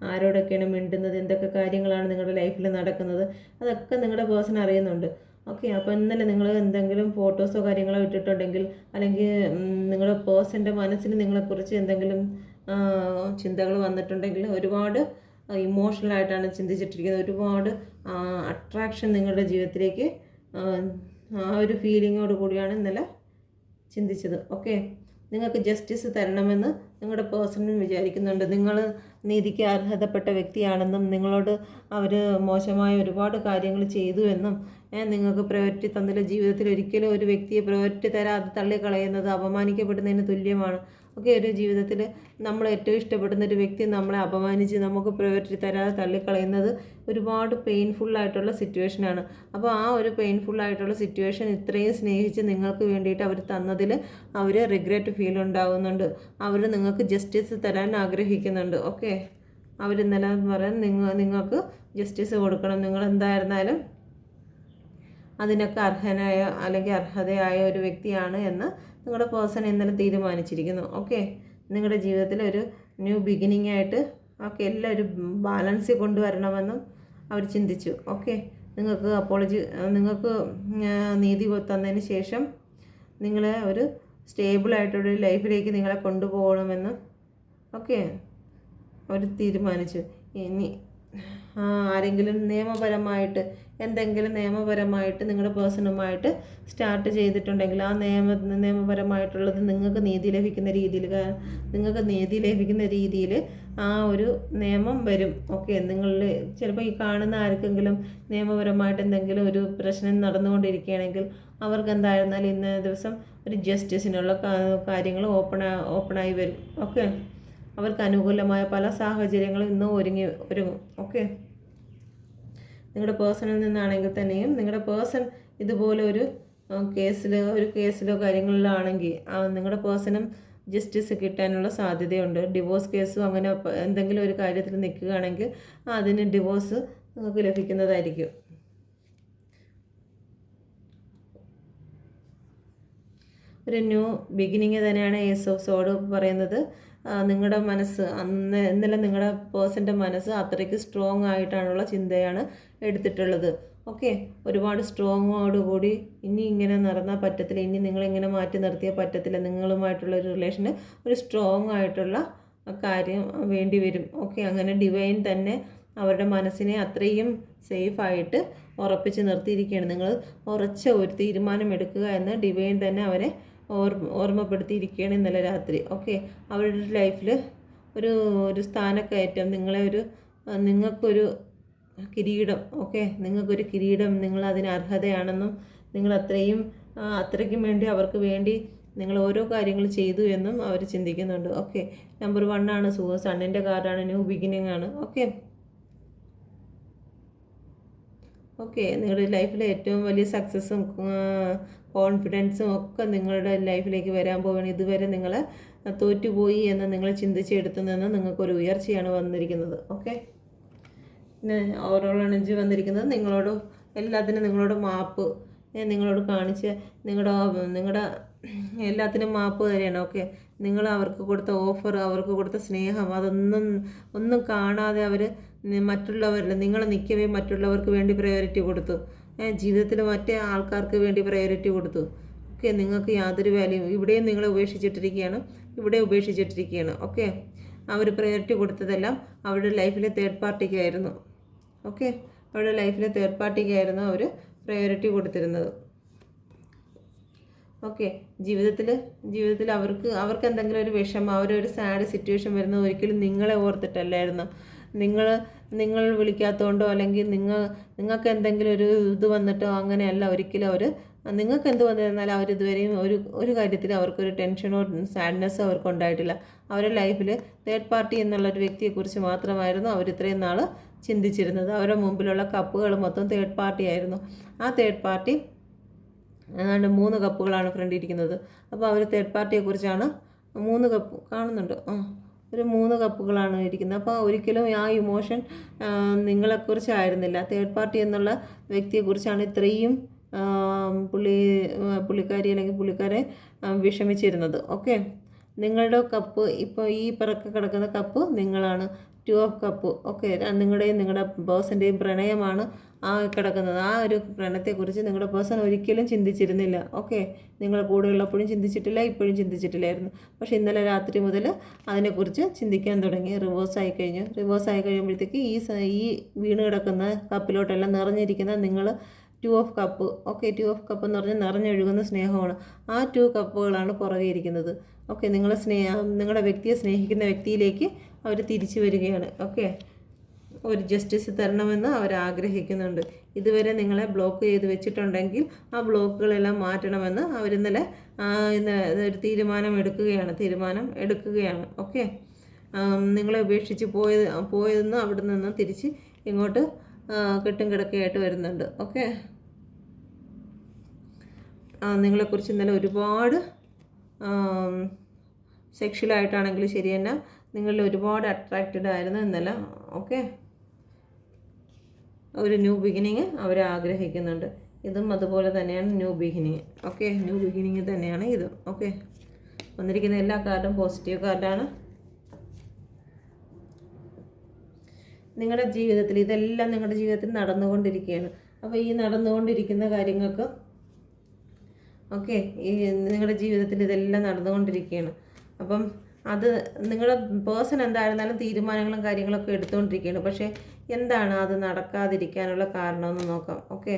ആരോടൊക്കെയാണ് മിണ്ടുന്നത്, എന്തൊക്കെ കാര്യങ്ങളാണ് നിങ്ങളുടെ ലൈഫിൽ നടക്കുന്നത്, അതൊക്കെ നിങ്ങളുടെ പേഴ്സൺ അറിയുന്നുണ്ട്. ഓക്കെ, അപ്പോൾ ഇന്നലെ നിങ്ങൾ എന്തെങ്കിലും ഫോട്ടോസോ കാര്യങ്ങളോ ഇട്ടിട്ടുണ്ടെങ്കിൽ, അല്ലെങ്കിൽ നിങ്ങളുടെ പേഴ്സൻ്റെ മനസ്സിൽ നിങ്ങളെക്കുറിച്ച് എന്തെങ്കിലും ചിന്തകൾ വന്നിട്ടുണ്ടെങ്കിൽ ഒരുപാട് ഇമോഷണലായിട്ടാണ് ചിന്തിച്ചിട്ടിരിക്കുന്നത്. ഒരുപാട് അട്രാക്ഷൻ നിങ്ങളുടെ ജീവിതത്തിലേക്ക് ആ ഒരു ഫീലിങ്ങോട് കൂടിയാണ് ഇന്നലെ ചിന്തിച്ചത്. ഓക്കെ, നിങ്ങൾക്ക് ജസ്റ്റിസ് തരണമെന്ന് നിങ്ങളുടെ പേഴ്സണും വിചാരിക്കുന്നുണ്ട്. നിങ്ങൾ നീതിക്ക് അർഹതപ്പെട്ട വ്യക്തിയാണെന്നും നിങ്ങളോട് അവർ മോശമായ ഒരുപാട് കാര്യങ്ങൾ ചെയ്തു എന്നും നിങ്ങൾക്ക് പ്രയോറിറ്റി തന്നില്ല. ജീവിതത്തിൽ ഒരിക്കലും ഒരു വ്യക്തിയെ പ്രയോറിറ്റി തരാതെ തള്ളിക്കളയുന്നത് അപമാനിക്കപ്പെടുന്നതിന് തുല്യമാണ്. ഓക്കെ, ഒരു ജീവിതത്തിൽ നമ്മൾ ഏറ്റവും ഇഷ്ടപ്പെടുന്ന ഒരു വ്യക്തി നമ്മളെ അപമാനിച്ച് നമുക്ക് പ്രയോറിറ്റി തരാതെ തള്ളിക്കളയുന്നത് ഒരുപാട് പെയിൻഫുള്ളായിട്ടുള്ള സിറ്റുവേഷനാണ്. അപ്പോൾ ആ ഒരു പെയിൻഫുള്ളായിട്ടുള്ള സിറ്റുവേഷൻ ഇത്രയും സ്നേഹിച്ച് നിങ്ങൾക്ക് വേണ്ടിയിട്ട് അവർ തന്നതിൽ അവർ റിഗ്രറ്റ് ഫീൽ ഉണ്ടാകുന്നുണ്ട്. അവർ നിങ്ങൾക്ക് ജസ്റ്റിസ് തരാൻ ആഗ്രഹിക്കുന്നുണ്ട്. ഓക്കെ, അവരിന്നലെ പറയാൻ നിങ്ങൾക്ക് ജസ്റ്റിസ് കൊടുക്കണം. നിങ്ങൾ എന്തായിരുന്നാലും അതിനൊക്കെ അർഹനായ അല്ലെങ്കിൽ അർഹതയായ ഒരു വ്യക്തിയാണ് എന്ന് നിങ്ങളുടെ പേഴ്സൺ ഇന്നലെ തീരുമാനിച്ചിരിക്കുന്നു. ഓക്കെ, നിങ്ങളുടെ ജീവിതത്തിൽ ഒരു ന്യൂ ബിഗിനിങ് ആയിട്ട് ഓക്കെ എല്ലാം ഒരു ബാലൻസിൽ കൊണ്ടുവരണമെന്നും അവർ ചിന്തിച്ചു. ഓക്കെ, നിങ്ങൾക്ക് നീതി തന്നതിന് ശേഷം നിങ്ങളെ ഒരു സ്റ്റേബിളായിട്ടൊരു ലൈഫിലേക്ക് നിങ്ങളെ കൊണ്ടുപോകണമെന്നും ഓക്കെ അവർ തീരുമാനിച്ചു. ഇനി ആരെങ്കിലും എന്തെങ്കിലും നിയമപരമായിട്ട് നിങ്ങളുടെ പേഴ്സണുമായിട്ട് സ്റ്റാർട്ട് ചെയ്തിട്ടുണ്ടെങ്കിൽ ആ നിയമപരമായിട്ടുള്ളത് നിങ്ങൾക്ക് നീതി ലഭിക്കുന്ന രീതിയിൽ ആ ഒരു നിയമം വരും. ഓക്കെ, നിങ്ങളിൽ ചിലപ്പോൾ ഈ കാണുന്ന ആർക്കെങ്കിലും നിയമപരമായിട്ട് എന്തെങ്കിലും ഒരു പ്രശ്നം നടന്നുകൊണ്ടിരിക്കുകയാണെങ്കിൽ അവർക്ക് എന്തായിരുന്നാലും ഇന്ന ദിവസം ഒരു ജസ്റ്റിസിനുള്ള കാര്യങ്ങൾ ഓപ്പണായി വരും. ഓക്കെ, അവർക്ക് അനുകൂലമായ പല സാഹചര്യങ്ങളും ഇന്നും ഒരുങ്ങും. ഓക്കെ, നിങ്ങളുടെ പേഴ്സണിൽ നിന്നാണെങ്കിൽ തന്നെയും നിങ്ങളുടെ പേഴ്സൺ ഇതുപോലെ ഒരു കേസിലോ കാര്യങ്ങളിലാണെങ്കിൽ നിങ്ങളുടെ പേഴ്സണും ജസ്റ്റിസ് കിട്ടാനുള്ള സാധ്യതയുണ്ട്. ഡിവോഴ്സ് കേസും അങ്ങനെ എന്തെങ്കിലും ഒരു കാര്യത്തിൽ നിൽക്കുകയാണെങ്കിൽ അതിന് ഡിവോഴ്സ് നിങ്ങൾക്ക് ലഭിക്കുന്നതായിരിക്കും. ഒരു ന്യൂ ബിഗിനിങ് തന്നെയാണ് ഏസ് ഓഫ് സോഡ് പറയുന്നത്. നിങ്ങളുടെ മനസ്സ് ഇന്നലെ നിങ്ങളുടെ പേഴ്സൻ്റെ മനസ്സ് അത്രയ്ക്ക് സ്ട്രോങ് ആയിട്ടുള്ള ചിന്തയാണ് എടുത്തിട്ടുള്ളത്. ഓക്കെ, ഒരുപാട് സ്ട്രോങ്ങോടുകൂടി ഇനി ഇങ്ങനെ നടന്നാൽ പറ്റത്തില്ല, ഇനി നിങ്ങളിങ്ങനെ മാറ്റി നിർത്തിയാൽ പറ്റത്തില്ല, നിങ്ങളുമായിട്ടുള്ള ഒരു റിലേഷന് ഒരു സ്ട്രോങ് ആയിട്ടുള്ള കാര്യം വേണ്ടി വരും. ഓക്കെ, അങ്ങനെ ഡിവൈൻ തന്നെ അവരുടെ മനസ്സിനെ അത്രയും സേഫായിട്ട് ഉറപ്പിച്ച് നിർത്തിയിരിക്കുകയാണ്. നിങ്ങൾ ഉറച്ച ഒരു തീരുമാനം എടുക്കുക എന്ന് ഡിവൈൻ തന്നെ അവരെ ഓർമ്മപ്പെടുത്തിയിരിക്കുകയാണ് ഇന്നലെ രാത്രി. ഓക്കെ, അവരുടെ ലൈഫിൽ ഒരു സ്ഥാനക്കയറ്റം, നിങ്ങൾക്കൊരു കിരീടം. ഓക്കെ, നിങ്ങൾക്കൊരു കിരീടം, നിങ്ങൾ അതിന് അർഹതയാണെന്നും നിങ്ങൾ അത്രയ്ക്കും വേണ്ടി അവർക്ക് വേണ്ടി നിങ്ങൾ ഓരോ കാര്യങ്ങൾ ചെയ്തു എന്നും അവർ ചിന്തിക്കുന്നുണ്ട്. ഓക്കെ, നമ്പർ 1 ആണ് സണ്ണിൻ്റെ കാർഡാണ്, ന്യൂ ബിഗിനിങ് ആണ്. ഓക്കെ, നിങ്ങളുടെ ലൈഫിലെ ഏറ്റവും വലിയ സക്സസ്സും കോൺഫിഡൻസും ഒക്കെ നിങ്ങളുടെ ലൈഫിലേക്ക് വരാൻ പോവുകയാണ്. ഇതുവരെ നിങ്ങൾ തോറ്റുപോയി എന്ന് നിങ്ങൾ ചിന്തിച്ചെടുത്തു നിന്ന് നിങ്ങൾക്കൊരു ഉയർച്ചയാണ് വന്നിരിക്കുന്നത്. ഓക്കെ, പിന്നെ ഓവറോൾ എനർജി വന്നിരിക്കുന്നത് എല്ലാത്തിനും നിങ്ങളോട് മാപ്പ് നിങ്ങളോട് കാണിച്ച് നിങ്ങളുടെ എല്ലാത്തിനും മാപ്പ് തരെയാണ്. ഓക്കെ, നിങ്ങൾ അവർക്ക് കൊടുത്ത ഓഫർ, അവർക്ക് കൊടുത്ത സ്നേഹം, ഒന്നും കാണാതെ അവർ നിങ്ങൾ നിൽക്കവേ മറ്റുള്ളവർക്ക് വേണ്ടി പ്രയോറിറ്റി കൊടുത്തു. ജീവിതത്തിൽ മറ്റേ ആൾക്കാർക്ക് വേണ്ടി പ്രയോറിറ്റി കൊടുത്തു. ഓക്കെ, നിങ്ങൾക്ക് യാതൊരു വാല്യൂ ഇവിടെയും നിങ്ങളെ ഉപേക്ഷിച്ചിട്ടിരിക്കുകയാണ്. ഓക്കെ, അവർ പ്രയോറിറ്റി കൊടുത്തതെല്ലാം അവരുടെ ലൈഫിലെ തേർഡ് പാർട്ടിക്കായിരുന്നു. ഓക്കെ, അവരുടെ ലൈഫിലെ തേർഡ് പാർട്ടിക്കായിരുന്നു അവർ പ്രയോറിറ്റി കൊടുത്തിരുന്നത്. ഓക്കെ, ജീവിതത്തിൽ അവർക്ക് എന്തെങ്കിലും ഒരു വിഷമം, അവരൊരു സാഡ് സിറ്റുവേഷൻ വരുന്നത് ഒരിക്കലും നിങ്ങളെ ഓർത്തിട്ടല്ലായിരുന്നു. നിങ്ങൾ വിളിക്കാത്തതുകൊണ്ടോ അല്ലെങ്കിൽ നിങ്ങൾക്ക് എന്തെങ്കിലും ഇത് വന്നിട്ടോ അങ്ങനെയല്ല. ഒരിക്കലും നിങ്ങൾക്ക് എന്ത് വന്നിരുന്നാലും അവരിതുവരെയും ഒരു കാര്യത്തിൽ അവർക്കൊരു ടെൻഷനോ സാഡ്നെസ്സോ അവർക്കുണ്ടായിട്ടില്ല. അവരുടെ ലൈഫിൽ തേർഡ് പാർട്ടി എന്നുള്ളൊരു വ്യക്തിയെക്കുറിച്ച് മാത്രമായിരുന്നു അവർ ഇത്രയും നാൾ ചിന്തിച്ചിരുന്നത്. അവരുടെ മുമ്പിലുള്ള കപ്പുകൾ മൊത്തം തേർഡ് പാർട്ടി ആയിരുന്നു. ആ തേർഡ് പാർട്ടി 3 കപ്പുകളാണ് ഫ്രണ്ടിരിക്കുന്നത്. അപ്പോൾ അവർ തേർഡ് പാർട്ടിയെക്കുറിച്ചാണ് 3 കപ്പ് കാണുന്നുണ്ട്. ഒരു 3 കപ്പുകളാണ് ഇരിക്കുന്നത്. അപ്പോൾ ഒരിക്കലും ആ ഇമോഷൻ നിങ്ങളെക്കുറിച്ചായിരുന്നില്ല. തേർഡ് പാർട്ടി എന്നുള്ള വ്യക്തിയെക്കുറിച്ചാണ് ഇത്രയും പുള്ളിക്കാരി അല്ലെങ്കിൽ പുള്ളിക്കാരെ വിഷമിച്ചിരുന്നത്. ഓക്കെ, നിങ്ങളുടെ കപ്പ് ഇപ്പോൾ ഈ പിറക്കെ കിടക്കുന്ന കപ്പ് നിങ്ങളാണ്. 2 ഓഫ് കപ്പ്. ഓക്കെ, നിങ്ങളുടെ പേഴ്സൻ്റെയും പ്രണയമാണ് കിടക്കുന്നത്. ആ ഒരു പ്രണയത്തെക്കുറിച്ച് നിങ്ങളുടെ പേഴ്സൺ ഒരിക്കലും ചിന്തിച്ചിരുന്നില്ല. ഓക്കെ, നിങ്ങൾ കൂടെ ഉള്ളപ്പോഴും ചിന്തിച്ചിട്ടില്ല, ഇപ്പോഴും ചിന്തിച്ചിട്ടില്ലായിരുന്നു. പക്ഷേ ഇന്നലെ രാത്രി മുതൽ അതിനെക്കുറിച്ച് ചിന്തിക്കാൻ തുടങ്ങി. റിവേഴ്സ് ആയി കഴിയുമ്പോഴത്തേക്ക് ഈ വീണ് കിടക്കുന്ന കപ്പിലോട്ടെല്ലാം നിറഞ്ഞിരിക്കുന്ന നിങ്ങൾ 2 of cup. Okay, 2 of cup എന്ന് പറഞ്ഞാൽ നിറഞ്ഞൊഴുകുന്ന സ്നേഹമാണ്. ആ 2 കപ്പുകളാണ് പുറകെ ഇരിക്കുന്നത്. ഓക്കെ, നിങ്ങളുടെ വ്യക്തിയെ സ്നേഹിക്കുന്ന വ്യക്തിയിലേക്ക് അവർ തിരിച്ചു വരികയാണ്. ഓക്കെ, ഒരു ജസ്റ്റിസ് തരണമെന്ന് അവർ ആഗ്രഹിക്കുന്നുണ്ട്. ഇതുവരെ നിങ്ങളെ ബ്ലോക്ക് ചെയ്ത് വെച്ചിട്ടുണ്ടെങ്കിൽ ആ ബ്ലോക്കുകളെല്ലാം മാറ്റണമെന്ന് അവരിന്നലെ ഒരു തീരുമാനം എടുക്കുകയാണ്. ഓക്കെ, നിങ്ങളെ ഉപേക്ഷിച്ച് പോയതെന്ന് അവിടെ നിന്ന് തിരിച്ച് ഇങ്ങോട്ട് കെട്ടും കിടക്കയായിട്ട് വരുന്നുണ്ട്. ഓക്കെ, നിങ്ങളെക്കുറിച്ച് ഇന്നലെ ഒരുപാട് സെക്ഷലായിട്ടാണെങ്കിലും ശരി തന്നെ നിങ്ങളിൽ ഒരുപാട് അട്രാക്റ്റഡ് ആയിരുന്നു ഇന്നലെ. ഓക്കെ, ഒരു ന്യൂ ബിഗിനിങ് അവർ ആഗ്രഹിക്കുന്നുണ്ട്. ഇതും അതുപോലെ തന്നെയാണ് new beginning. Okay, new beginning തന്നെയാണ് ഇതും. ഓക്കെ, വന്നിരിക്കുന്ന എല്ലാ കാർഡും പോസിറ്റീവ് കാർഡാണ്. നിങ്ങളുടെ ജീവിതത്തിൽ ഇതെല്ലാം നിങ്ങളുടെ ജീവിതത്തിൽ നടന്നുകൊണ്ടിരിക്കുകയാണ്. അപ്പോൾ ഈ നടന്നുകൊണ്ടിരിക്കുന്ന കാര്യങ്ങൾക്ക് ഓക്കെ, ഈ നിങ്ങളുടെ ജീവിതത്തിൽ ഇതെല്ലാം നടന്നുകൊണ്ടിരിക്കുകയാണ്. അപ്പം അത് നിങ്ങളുടെ പേഴ്സൺ എന്തായിരുന്നാലും തീരുമാനങ്ങളും കാര്യങ്ങളൊക്കെ എടുത്തുകൊണ്ടിരിക്കുകയാണ്. പക്ഷേ എന്താണ് അത് നടക്കാതിരിക്കാനുള്ള കാരണമെന്ന് നോക്കാം. ഓക്കെ,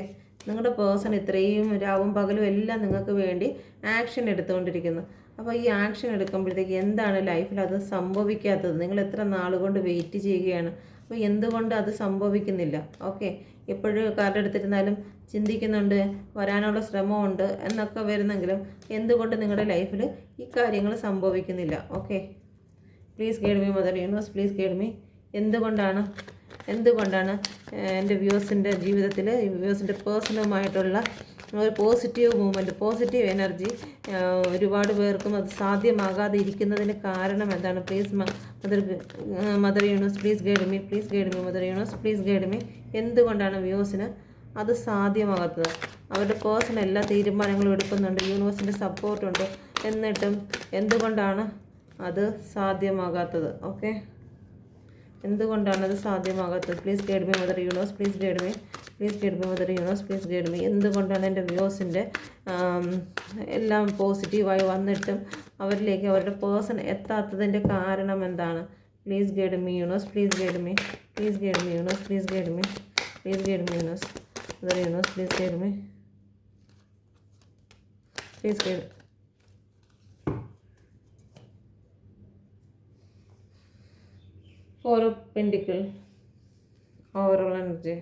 നിങ്ങളുടെ പേഴ്സൺ ഇത്രയും രാവും പകലും എല്ലാം നിങ്ങൾക്ക് വേണ്ടി ആക്ഷൻ എടുത്തുകൊണ്ടിരിക്കുന്നു. അപ്പോൾ ഈ ആക്ഷൻ എടുക്കുമ്പോഴത്തേക്ക് എന്താണ് ലൈഫിൽ അത് സംഭവിക്കാത്തത്? നിങ്ങൾ എത്ര നാളുകൊണ്ട് വെയിറ്റ് ചെയ്യുകയാണ്. അപ്പോൾ എന്തുകൊണ്ട് അത് സംഭവിക്കുന്നില്ല? ഓക്കെ, എപ്പോഴും കാർഡ് എടുത്തിരുന്നാലും ചിന്തിക്കുന്നുണ്ട്, വരാനുള്ള ശ്രമമുണ്ട് എന്നൊക്കെ വരുന്നെങ്കിലും എന്തുകൊണ്ട് നിങ്ങളുടെ ലൈഫിൽ ഈ കാര്യങ്ങൾ സംഭവിക്കുന്നില്ല? Okay, please guide me mother universe, please guide me. എന്തുകൊണ്ടാണ് എൻ്റെ വ്യൂവേഴ്സിൻ്റെ ജീവിതത്തിൽ വ്യൂവേഴ്സിൻ്റെ പേഴ്സണലുമായിട്ടുള്ള ഒരു പോസിറ്റീവ് മൂവ്മെൻറ്റ്, പോസിറ്റീവ് എനർജി ഒരുപാട് പേർക്കും അത് സാധ്യമാകാതെ ഇരിക്കുന്നതിന് കാരണം എന്താണ്? Please mother universe, please guide me, please guide me mother universe, please guide me. എന്തുകൊണ്ടാണ് വ്യൂവേഴ്സിന് അത് സാധ്യമാകാത്തത്? അവരുടെ പേഴ്സൺ എല്ലാ തീരുമാനങ്ങളും എടുക്കുന്നുണ്ട്, യൂണിവേഴ്സിൻ്റെ സപ്പോർട്ടുണ്ട്, എന്നിട്ടും എന്തുകൊണ്ടാണ് അത് സാധ്യമാകാത്തത്? ഓക്കെ, എന്തുകൊണ്ടാണ് അത് സാധ്യമാകാത്തത്? Please guide me mother universe, please guide me, please guide me mother universe, please guide me. എന്തുകൊണ്ടാണ് എൻ്റെ വ്യൂവേഴ്സിൻ്റെ എല്ലാം പോസിറ്റീവായി വന്നിട്ടും അവരിലേക്ക് അവരുടെ പേഴ്സൺ എത്താത്തതിൻ്റെ കാരണം എന്താണ്? Please guide me universe, please guide me, please guide me universe, please guide me, please guide me universe, mother universe, please guide me, please guide. Four of pentacle, overall energy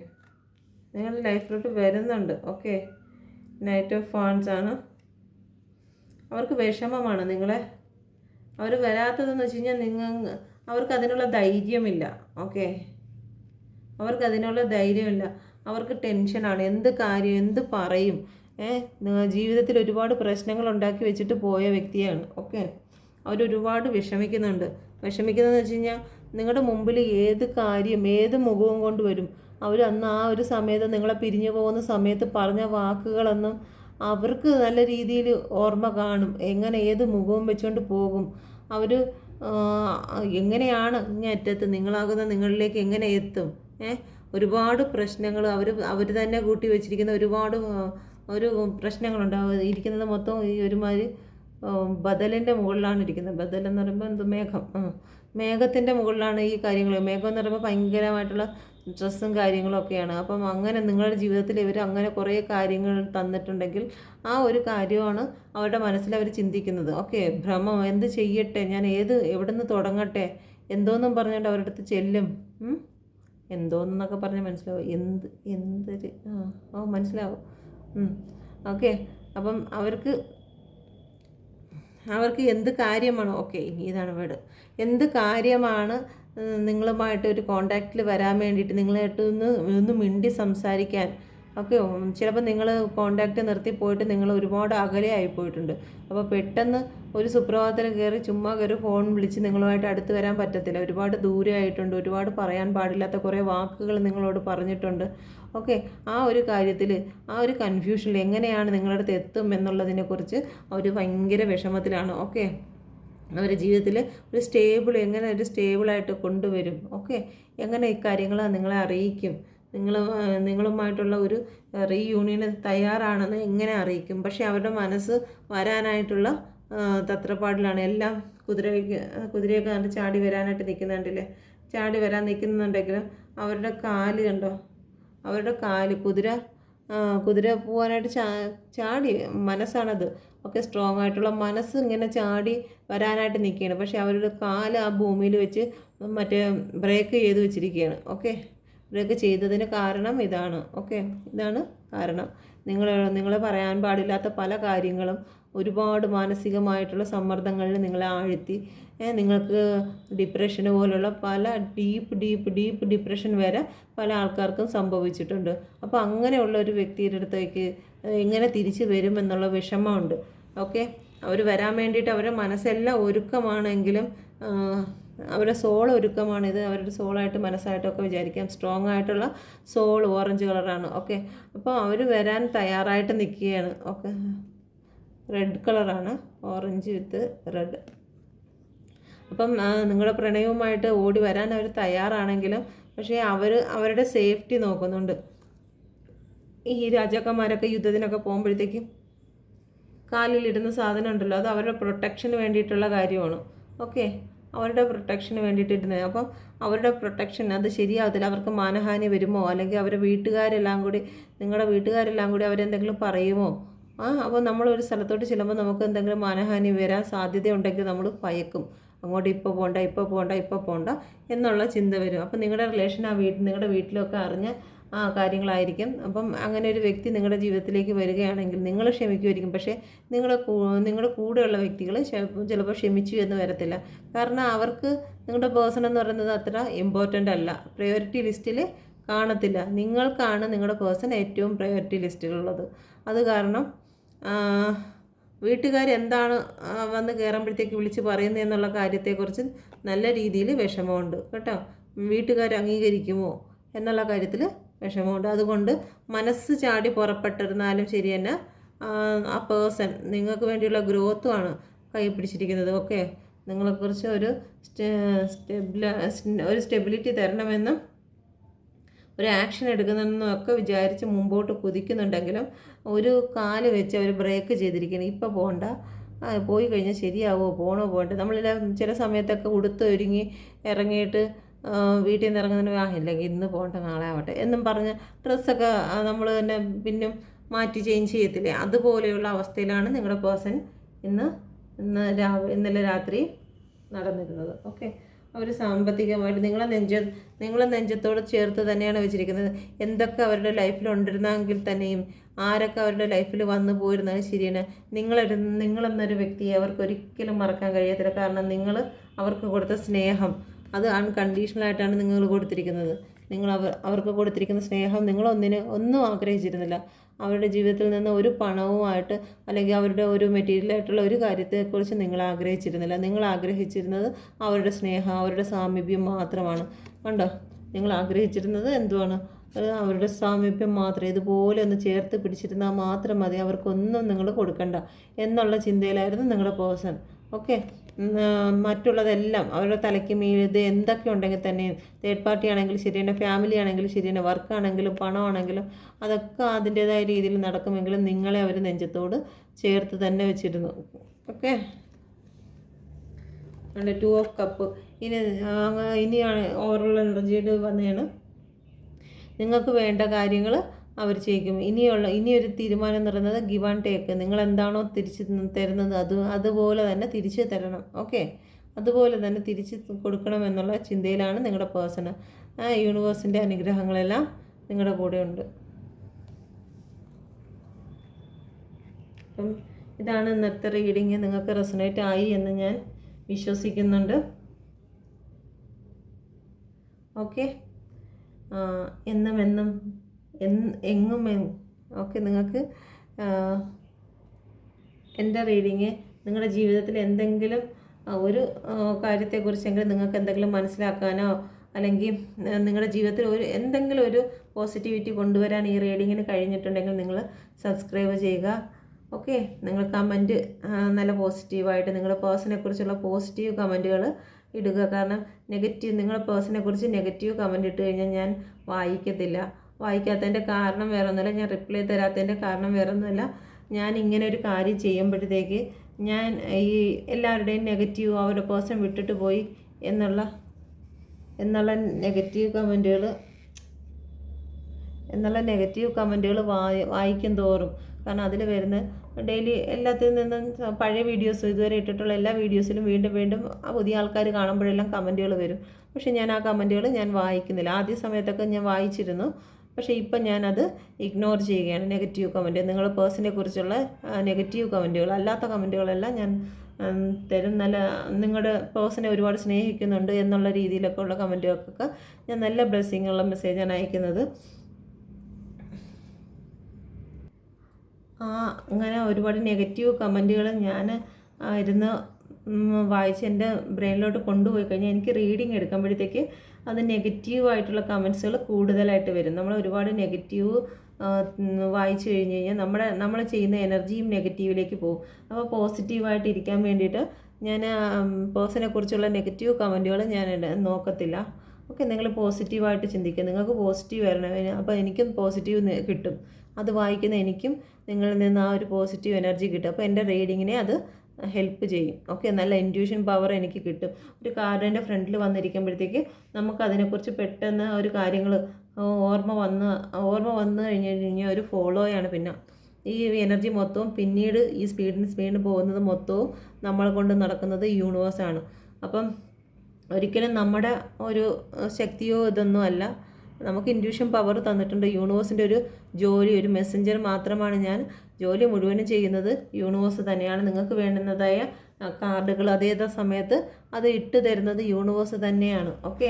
നിങ്ങളുടെ ലൈഫിലോട്ട് വരുന്നുണ്ട്. Okay, knight of fans ആണ്. അവർക്ക് വിഷമമാണ് നിങ്ങളെ അവർ വരാത്തതെന്ന് വെച്ച് കഴിഞ്ഞാൽ അവർക്ക് അതിനുള്ള ധൈര്യമില്ല. ഓക്കെ, അവർക്ക് അതിനുള്ള ധൈര്യമില്ല, അവർക്ക് ടെൻഷനാണ്. എന്ത് കാര്യം എന്ത് പറയും? ജീവിതത്തിൽ ഒരുപാട് പ്രശ്നങ്ങൾ ഉണ്ടാക്കി വെച്ചിട്ട് പോയ വ്യക്തിയാണ്. ഓക്കെ, അവരൊരുപാട് വിഷമിക്കുന്നതെന്ന് വെച്ച് കഴിഞ്ഞാൽ നിങ്ങളുടെ മുമ്പിൽ ഏത് കാര്യം ഏത് മുഖവും കൊണ്ട് വരും. അവർ അന്ന് ആ ഒരു സമയത്ത് നിങ്ങളെ പിരിഞ്ഞു പോകുന്ന സമയത്ത് പറഞ്ഞ വാക്കുകളൊന്നും അവർക്ക് നല്ല രീതിയിൽ ഓർമ്മ കാണും. എങ്ങനെ ഏത് മുഖവും വെച്ചുകൊണ്ട് പോകും അവർ, എങ്ങനെയാണ് ഇങ്ങേറ്റത്ത് നിങ്ങളാകുന്ന നിങ്ങളിലേക്ക് എങ്ങനെ എത്തും? ഒരുപാട് പ്രശ്നങ്ങൾ അവർ തന്നെ കൂട്ടി വെച്ചിരിക്കുന്ന ഒരുപാട് ഒരു പ്രശ്നങ്ങളുണ്ട്. ഇരിക്കുന്നത് മൊത്തം ഈ ഒരുമാതിരി ബദലിൻ്റെ മുകളിലാണ് ഇരിക്കുന്നത്. ബദൽ എന്ന് പറയുമ്പോൾ എന്ത് മേഘം, മേഘത്തിൻ്റെ മുകളിലാണ് ഈ കാര്യങ്ങൾ. മേഘം എന്ന് പറയുമ്പോൾ ഭയങ്കരമായിട്ടുള്ള സ്ട്രെസ്സും കാര്യങ്ങളും ഒക്കെയാണ്. അപ്പം അങ്ങനെ നിങ്ങളുടെ ജീവിതത്തിൽ ഇവർ അങ്ങനെ കുറേ കാര്യങ്ങൾ തന്നിട്ടുണ്ടെങ്കിൽ ആ ഒരു കാര്യമാണ് അവരുടെ മനസ്സിൽ അവർ ചിന്തിക്കുന്നത്. ഓക്കെ, ഭ്രമം, എന്ത് ചെയ്യട്ടെ, ഞാൻ എവിടെ നിന്ന് തുടങ്ങട്ടെ, എന്തോന്നും പറഞ്ഞുകൊണ്ട് അവരുടെ അടുത്ത് ചെല്ലും. എന്തോന്നൊക്കെ പറഞ്ഞാൽ മനസ്സിലാവും, എന്തൊരു മനസ്സിലാവും. ഓക്കെ, അപ്പം അവർക്ക് എന്ത് കാര്യമാണ്, ഓക്കെ ഇതാണ് വേർഡ്, എന്ത് കാര്യമാണ് നിങ്ങളുമായിട്ട് ഒരു കോണ്ടാക്റ്റിൽ വരാൻ വേണ്ടിയിട്ട്, നിങ്ങളായിട്ട് ഒന്ന് മിണ്ടി സംസാരിക്കാൻ. ഓക്കെ, ചിലപ്പോൾ നിങ്ങൾ കോണ്ടാക്റ്റ് നിർത്തി പോയിട്ട് നിങ്ങൾ ഒരുപാട് അകലെ ആയിപ്പോയിട്ടുണ്ട്. അപ്പോൾ പെട്ടെന്ന് ഒരു സുപ്രഭാതത്തിൽ ചുമ്മാ കയറി ഫോൺ വിളിച്ച് നിങ്ങളുമായിട്ട് അടുത്ത് വരാൻ പറ്റത്തില്ല. ഒരുപാട് ദൂരെ ആയിട്ടുണ്ട്, ഒരുപാട് പറയാൻ പാടില്ലാത്ത കുറേ വാക്കുകൾ നിങ്ങളോട് പറഞ്ഞിട്ടുണ്ട്. ഓക്കെ, ആ ഒരു കാര്യത്തിൽ ആ ഒരു കൺഫ്യൂഷനിൽ എങ്ങനെയാണ് നിങ്ങളുടെ അടുത്ത് എത്തും എന്നുള്ളതിനെക്കുറിച്ച് അവർ ഭയങ്കര വിഷമത്തിലാണ്. ഓക്കെ, അവരുടെ ജീവിതത്തിൽ എങ്ങനെ ഒരു സ്റ്റേബിളായിട്ട് കൊണ്ടുവരും. ഓക്കെ, എങ്ങനെ ഇക്കാര്യങ്ങൾ നിങ്ങളെ അറിയിക്കും, നിങ്ങളുമായിട്ടുള്ള ഒരു റീയൂണിയന് തയ്യാറാണെന്ന് എങ്ങനെ അറിയിക്കും? പക്ഷേ അവരുടെ മനസ്സ് വരാനായിട്ടുള്ള തത്രപ്പാടിലാണ്. എല്ലാം കുതിരയൊക്കെ കണ്ട് ചാടി വരാനായിട്ട് നിൽക്കുന്നുണ്ടല്ലേ, ചാടി വരാൻ നിൽക്കുന്നുണ്ടെങ്കിലും അവരുടെ കാല് കണ്ടോ, അവരുടെ കാല് കുതിര പോകാനായിട്ട് ചാടി മനസ്സാണത്. ഒക്കെ സ്ട്രോങ് ആയിട്ടുള്ള മനസ്സ് ഇങ്ങനെ ചാടി വരാനായിട്ട് നിൽക്കുകയാണ്. പക്ഷേ അവരുടെ കാല് ആ ഭൂമിയിൽ വെച്ച് ബ്രേക്ക് ചെയ്ത് വെച്ചിരിക്കുകയാണ്. ഓക്കെ, ബ്രേക്ക് ചെയ്തതിന് കാരണം ഇതാണ്. ഓക്കെ, ഇതാണ് കാരണം. നിങ്ങൾ പറയാൻ പാടില്ലാത്ത പല കാര്യങ്ങളും ഒരുപാട് മാനസികമായിട്ടുള്ള സമ്മർദ്ദങ്ങളിൽ നിങ്ങളെ ആഴ്ത്തി നിങ്ങൾക്ക് ഡിപ്രഷന് പോലുള്ള പല ഡീപ്പ് ഡിപ്രഷൻ വരെ പല ആൾക്കാർക്കും സംഭവിച്ചിട്ടുണ്ട്. അപ്പോൾ അങ്ങനെയുള്ള ഒരു വ്യക്തിയുടെ അടുത്തേക്ക് എങ്ങനെ തിരിച്ചു വരുമെന്നുള്ള വിഷമമുണ്ട്. ഓക്കെ, അവർ വരാൻ വേണ്ടിയിട്ട് അവരുടെ മനസ്സെല്ലാം ഒരുക്കമാണെങ്കിലും അവരുടെ സോൾ ഒരുക്കമാണിത്. അവരുടെ സോളായിട്ട് മനസ്സായിട്ടൊക്കെ വിചാരിക്കാം. സ്ട്രോങ് ആയിട്ടുള്ള സോൾ ഓറഞ്ച് കളറാണ്. ഓക്കെ, അപ്പോൾ അവർ വരാൻ തയ്യാറായിട്ട് നിൽക്കുകയാണ്. ഓക്കെ, റെഡ് കളറാണ്, ഓറഞ്ച് വിത്ത് റെഡ്. അപ്പം നിങ്ങളുടെ പ്രണയവുമായിട്ട് ഓടി വരാൻ അവർ തയ്യാറാണെങ്കിലും പക്ഷേ അവരുടെ സേഫ്റ്റി നോക്കുന്നുണ്ട്. ഈ രാജാക്കന്മാരൊക്കെ യുദ്ധത്തിനൊക്കെ പോകുമ്പോഴത്തേക്കും കാലിലിടുന്ന സാധനം ഉണ്ടല്ലോ, അത് അവരുടെ പ്രൊട്ടക്ഷന് വേണ്ടിയിട്ടുള്ള കാര്യമാണ്. ഓക്കെ, അവരുടെ പ്രൊട്ടക്ഷന് വേണ്ടിയിട്ടിരുന്നത്. അപ്പം അവരുടെ പ്രൊട്ടക്ഷൻ അത് ശരിയാവത്തില്ല. അവർക്ക് മാനഹാനി വരുമോ, അല്ലെങ്കിൽ അവരുടെ നിങ്ങളുടെ വീട്ടുകാരെല്ലാം കൂടി അവരെന്തെങ്കിലും പറയുമോ? അപ്പോൾ നമ്മളൊരു സ്ഥലത്തോട്ട് ചെല്ലുമ്പോൾ നമുക്ക് എന്തെങ്കിലും മാനഹാനി വരാൻ സാധ്യതയുണ്ടെങ്കിൽ നമ്മൾ ഭയക്കും. അങ്ങോട്ട് ഇപ്പോൾ പോകണ്ട എന്നുള്ള ചിന്ത വരും. അപ്പം നിങ്ങളുടെ റിലേഷൻ നിങ്ങളുടെ വീട്ടിലൊക്കെ അറിഞ്ഞ കാര്യങ്ങളായിരിക്കും. അപ്പം അങ്ങനെ ഒരു വ്യക്തി നിങ്ങളുടെ ജീവിതത്തിലേക്ക് വരികയാണെങ്കിൽ നിങ്ങൾ ക്ഷമിക്കുമായിരിക്കും. പക്ഷേ നിങ്ങളുടെ കൂടെയുള്ള വ്യക്തികൾ ചിലപ്പോൾ ക്ഷമിച്ചു എന്ന് വരത്തില്ല. കാരണം അവർക്ക് നിങ്ങളുടെ പേഴ്സൺ എന്ന് പറയുന്നത് അത്ര ഇമ്പോർട്ടൻ്റ് അല്ല, പ്രയോറിറ്റി ലിസ്റ്റിൽ കാണത്തില്ല. നിങ്ങൾക്കാണ് നിങ്ങളുടെ പേഴ്സൺ ഏറ്റവും പ്രയോറിറ്റി ലിസ്റ്റിലുള്ളത്. അത് കാരണം വീട്ടുകാരെന്താണ് വന്ന് കയറുമ്പോഴത്തേക്ക് വിളിച്ച് പറയുന്നത് എന്നുള്ള കാര്യത്തെക്കുറിച്ച് നല്ല രീതിയിൽ വിഷമമുണ്ട് കേട്ടോ. വീട്ടുകാർ അംഗീകരിക്കുമോ എന്നുള്ള കാര്യത്തിൽ വിഷമമുണ്ട്. അതുകൊണ്ട് മനസ്സ് ചാടി പുറപ്പെട്ടിരുന്നാലും ശരി തന്നെ ആ പേഴ്സൺ നിങ്ങൾക്ക് വേണ്ടിയുള്ള ഗ്രോത്തുമാണ് കൈ പിടിച്ചിരിക്കുന്നത്. ഓക്കെ, നിങ്ങളെക്കുറിച്ച് ഒരു സ്റ്റെബിലിറ്റി തരണമെന്നും ഒരു ആക്ഷൻ എടുക്കുന്നതെന്നും ഒക്കെ വിചാരിച്ച് മുമ്പോട്ട് കുതിക്കുന്നുണ്ടെങ്കിലും ഒരു കാല് വെച്ച് അവർ ബ്രേക്ക് ചെയ്തിരിക്കണം. ഇപ്പോൾ പോകണ്ട, പോയി കഴിഞ്ഞാൽ ശരിയാവുമോ, പോകണ്ട. നമ്മളിൽ ചില സമയത്തൊക്കെ ഒരുങ്ങി ഇറങ്ങിയിട്ട് വീട്ടിൽ നിന്ന് ഇറങ്ങുന്നതിന് ഇല്ലെങ്കിൽ ഇന്ന് പോകണ്ട നാളെ ആവട്ടെ എന്നും പറഞ്ഞ് ഡ്രസ്സൊക്കെ നമ്മൾ തന്നെ പിന്നും മാറ്റി ചേഞ്ച് ചെയ്യത്തില്ലേ, അതുപോലെയുള്ള അവസ്ഥയിലാണ് നിങ്ങളുടെ പേഴ്സൺ ഇന്നലെ രാത്രി നടന്നിരുന്നത്. ഓക്കെ, അവർ സാമ്പത്തികമായിട്ട് നിങ്ങളെ നെഞ്ചത്തോട് ചേർത്ത് തന്നെയാണ് വെച്ചിരിക്കുന്നത്. എന്തൊക്കെ അവരുടെ ലൈഫിൽ ഉണ്ടിരുന്നെങ്കിൽ തന്നെയും ആരൊക്കെ അവരുടെ ലൈഫിൽ വന്നു പോയിരുന്നാലും ശരിയാണ്, നിങ്ങളെന്നൊരു വ്യക്തിയെ അവർക്ക് ഒരിക്കലും മറക്കാൻ കഴിയത്തില്ല. കാരണം നിങ്ങൾ അവർക്ക് കൊടുത്ത സ്നേഹം അത് അൺകണ്ടീഷണലായിട്ടാണ് നിങ്ങൾ കൊടുത്തിരിക്കുന്നത്. അവർക്ക് കൊടുത്തിരിക്കുന്ന സ്നേഹം ഒന്നും ആഗ്രഹിച്ചിരുന്നില്ല. അവരുടെ ജീവിതത്തിൽ നിന്ന് ഒരു പണവുമായിട്ട് അല്ലെങ്കിൽ അവരുടെ ഒരു മെറ്റീരിയലായിട്ടുള്ള ഒരു കാര്യത്തെക്കുറിച്ച് നിങ്ങൾ ആഗ്രഹിച്ചിരുന്നില്ല. നിങ്ങൾ ആഗ്രഹിച്ചിരുന്നത് അവരുടെ സ്നേഹം, അവരുടെ സാമീപ്യം മാത്രമാണ്. കണ്ടോ, നിങ്ങൾ ആഗ്രഹിച്ചിരുന്നത് എന്തുവാണ്? അവരുടെ സാമീപ്യം മാത്രം. ഇതുപോലെ ഒന്ന് ചേർത്ത് പിടിച്ചിരുന്നാൽ മാത്രം മതി, അവർക്കൊന്നും നിങ്ങൾ കൊടുക്കണ്ട എന്നുള്ള ചിന്തയിലായിരുന്നു നിങ്ങളുടെ പേഴ്സൺ. ഓക്കെ, മറ്റുള്ളതെല്ലാം അവരുടെ തലയ്ക്ക് മീത് എന്തൊക്കെ ഉണ്ടെങ്കിൽ തന്നെയും തേർഡ് പാർട്ടി ആണെങ്കിലും ശരി തന്നെ, ഫാമിലി ആണെങ്കിലും ശരി തന്നെ, വർക്കാണെങ്കിലും പണമാണെങ്കിലും അതൊക്കെ അതിൻ്റേതായ രീതിയിൽ നടക്കുമെങ്കിലും നിങ്ങളെ അവർ നെഞ്ചത്തോട് ചേർത്ത് തന്നെ വെച്ചിരുന്നു. Okay, 2 of cup. ഇനിയാണ് ഓവറോൾ എനർജിയുടെ വന്നതാണ്. നിങ്ങൾക്ക് വേണ്ട കാര്യങ്ങൾ അവർ ചെയ്യിക്കും. ഇനിയൊരു തീരുമാനം എന്ന് പറയുന്നത് ഗിവ് ആൻഡ് ടേക്ക്. നിങ്ങൾ എന്താണോ തിരിച്ച് തരുന്നത് അതുപോലെ തന്നെ തിരിച്ച് തരണം. ഓക്കെ, അതുപോലെ തന്നെ തിരിച്ച് കൊടുക്കണം എന്നുള്ള ചിന്തയിലാണ് നിങ്ങളുടെ പേഴ്സൺ. യൂണിവേഴ്സിൻ്റെ അനുഗ്രഹങ്ങളെല്ലാം നിങ്ങളുടെ കൂടെ ഉണ്ട്. അപ്പം ഇതാണ് ഇന്നത്തെ റീഡിങ്. നിങ്ങൾക്ക് റെസൊനേറ്റ് ആയി എന്ന് ഞാൻ വിശ്വസിക്കുന്നുണ്ട്. ഓക്കെ, എന്നും എങ്ങും ഓക്കെ, നിങ്ങൾക്ക് എൻ്റെ റീഡിങ് നിങ്ങളുടെ ജീവിതത്തിൽ എന്തെങ്കിലും ഒരു കാര്യത്തെക്കുറിച്ചെങ്കിലും നിങ്ങൾക്ക് എന്തെങ്കിലും മനസ്സിലാക്കാനോ അല്ലെങ്കിൽ നിങ്ങളുടെ ജീവിതത്തിൽ എന്തെങ്കിലും ഒരു പോസിറ്റിവിറ്റി കൊണ്ടുവരാൻ ഈ റീഡിങ്ങിന് കഴിഞ്ഞിട്ടുണ്ടെങ്കിൽ നിങ്ങൾ സബ്സ്ക്രൈബ് ചെയ്യുക. ഓക്കെ, നിങ്ങൾ കമൻറ്റ് നല്ല പോസിറ്റീവായിട്ട് നിങ്ങളുടെ പേഴ്സണെക്കുറിച്ചുള്ള പോസിറ്റീവ് കമൻറ്റുകൾ ഇടുക. കാരണം നിങ്ങളുടെ പേഴ്സണെക്കുറിച്ച് നെഗറ്റീവ് കമൻറ്റ് ഇട്ട് കഴിഞ്ഞാൽ ഞാൻ വായിക്കാത്തതിൻ്റെ കാരണം വേറെ ഒന്നുമില്ല, ഞാൻ റിപ്ലൈ തരാത്തതിൻ്റെ കാരണം വേറെ ഒന്നുമില്ല. ഞാൻ ഇങ്ങനെ ഒരു കാര്യം ചെയ്യുമ്പോഴത്തേക്ക് ഞാൻ ഈ എല്ലാവരുടെയും നെഗറ്റീവ് അവരുടെ പേഴ്സൺ വിട്ടിട്ട് പോയി എന്നുള്ള നെഗറ്റീവ് കമൻറ്റുകൾ വായിക്കും തോറും, കാരണം അതിൽ വരുന്ന ഡെയിലി എല്ലാത്തിൽ നിന്നും പഴയ വീഡിയോസ് ഇതുവരെ ഇട്ടിട്ടുള്ള എല്ലാ വീഡിയോസിലും വീണ്ടും പുതിയ ആൾക്കാർ കാണുമ്പോഴെല്ലാം കമൻറ്റുകൾ വരും. പക്ഷേ ഞാൻ ആ കമൻറ്റുകൾ ഞാൻ വായിക്കുന്നില്ല. ആദ്യ സമയത്തൊക്കെ ഞാൻ വായിച്ചിരുന്നു, പക്ഷേ ഇപ്പം ഞാനത് ഇഗ്നോർ ചെയ്യുകയാണ്. നെഗറ്റീവ് കമൻറ്റ്, നിങ്ങളുടെ പേഴ്സണിനെ കുറിച്ചുള്ള നെഗറ്റീവ് കമൻറ്റുകൾ, അല്ലാത്ത കമൻറ്റുകളെല്ലാം ഞാൻ തരും. നല്ല നിങ്ങളുടെ പേഴ്സണെ ഒരുപാട് സ്നേഹിക്കുന്നുണ്ട് എന്നുള്ള രീതിയിലൊക്കെ ഉള്ള കമൻറ്റുകൾക്കൊക്കെ ഞാൻ നല്ല ബ്ലെസ്സിങ്ങുള്ള മെസ്സേജാണ് അയക്കുന്നത്. അങ്ങനെ ഒരുപാട് നെഗറ്റീവ് കമൻറ്റുകൾ ഞാൻ ഇരുന്ന് വായിച്ച് എൻ്റെ ബ്രെയിനിലോട്ട് കൊണ്ടുപോയി കഴിഞ്ഞാൽ എനിക്ക് റീഡിങ് എടുക്കുമ്പോഴത്തേക്ക് അത് നെഗറ്റീവായിട്ടുള്ള കമൻസുകൾ കൂടുതലായിട്ട് വരും. നമ്മൾ ഒരുപാട് നെഗറ്റീവ് വായിച്ചു കഴിഞ്ഞ് കഴിഞ്ഞാൽ നമ്മൾ ചെയ്യുന്ന എനർജിയും നെഗറ്റീവിലേക്ക് പോകും. അപ്പോൾ പോസിറ്റീവായിട്ട് ഇരിക്കാൻ വേണ്ടിയിട്ട് ഞാൻ പേഴ്സണെ കുറിച്ചുള്ള നെഗറ്റീവ് കമൻറ്റുകൾ ഞാൻ നോക്കത്തില്ല. ഓക്കെ, നിങ്ങൾ പോസിറ്റീവായിട്ട് ചിന്തിക്കുക, നിങ്ങൾക്ക് പോസിറ്റീവ് വരണം. അപ്പോൾ എനിക്കും പോസിറ്റീവ് കിട്ടും. അത് വായിക്കുന്ന എനിക്കും നിങ്ങളിൽ നിന്ന് ആ ഒരു പോസിറ്റീവ് എനർജി കിട്ടും. അപ്പോൾ എൻ്റെ റീഡിങ്ങിനെ അത് ഹെൽപ്പ് ചെയ്യും. ഓക്കെ, നല്ല ഇൻറ്റ്യൂഷൻ പവർ എനിക്ക് കിട്ടും. ഒരു കാർഡിൻ്റെ ഫ്രണ്ടിൽ വന്നിരിക്കുമ്പോഴത്തേക്ക് നമുക്ക് അതിനെക്കുറിച്ച് പെട്ടെന്ന് ഒരു കാര്യങ്ങൾ ഓർമ്മ വന്നു കഴിഞ്ഞാൽ ഒരു ഫോളോയാണ്. പിന്നെ ഈ എനർജി മൊത്തവും പിന്നീട് ഈ സ്പീഡിന് പോകുന്നത് മൊത്തവും നമ്മളെ കൊണ്ട് നടക്കുന്നത് യൂണിവേഴ്സാണ്. അപ്പം ഒരിക്കലും നമ്മുടെ ഒരു ശക്തിയോ ഇതൊന്നും അല്ല, നമുക്ക് ഇൻറ്റ്യൂഷൻ പവർ തന്നിട്ടുണ്ട് യൂണിവേഴ്സിൻ്റെ ഒരു ജോലി, ഒരു മെസ്സഞ്ചർ മാത്രമാണ് ഞാൻ. ജോലി മുഴുവനും ചെയ്യുന്നത് യൂണിവേഴ്സ് തന്നെയാണ്. നിങ്ങൾക്ക് വേണ്ടുന്നതായ കാർഡുകൾ അതേത് സമയത്ത് അത് ഇട്ട് തരുന്നത് യൂണിവേഴ്സ് തന്നെയാണ്. ഓക്കെ,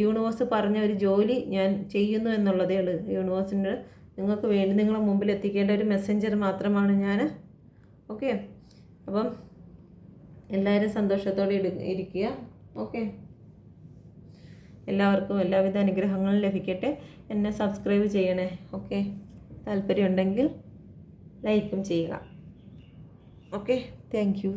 യൂണിവേഴ്സ് പറഞ്ഞ ഒരു ജോലി ഞാൻ ചെയ്യുന്നു എന്നുള്ളതേ ഉള്ളൂ. യൂണിവേഴ്സിൻ്റെ നിങ്ങൾക്ക് വേണ്ടി നിങ്ങളുടെ മുമ്പിൽ എത്തിക്കേണ്ട ഒരു മെസ്സഞ്ചർ മാത്രമാണ് ഞാൻ. ഓക്കെ, അപ്പം എല്ലാവരും സന്തോഷത്തോടെ ഇരിക്കുക. ഓക്കെ, എല്ലാവർക്കും എല്ലാവിധ അനുഗ്രഹങ്ങളും ലഭിക്കട്ടെ. എന്നെ സബ്സ്ക്രൈബ് ചെയ്യണേ. ഓക്കെ, താല്പര്യമുണ്ടെങ്കിൽ ലൈക്കും ചെയ്യുക. Okay, thank you.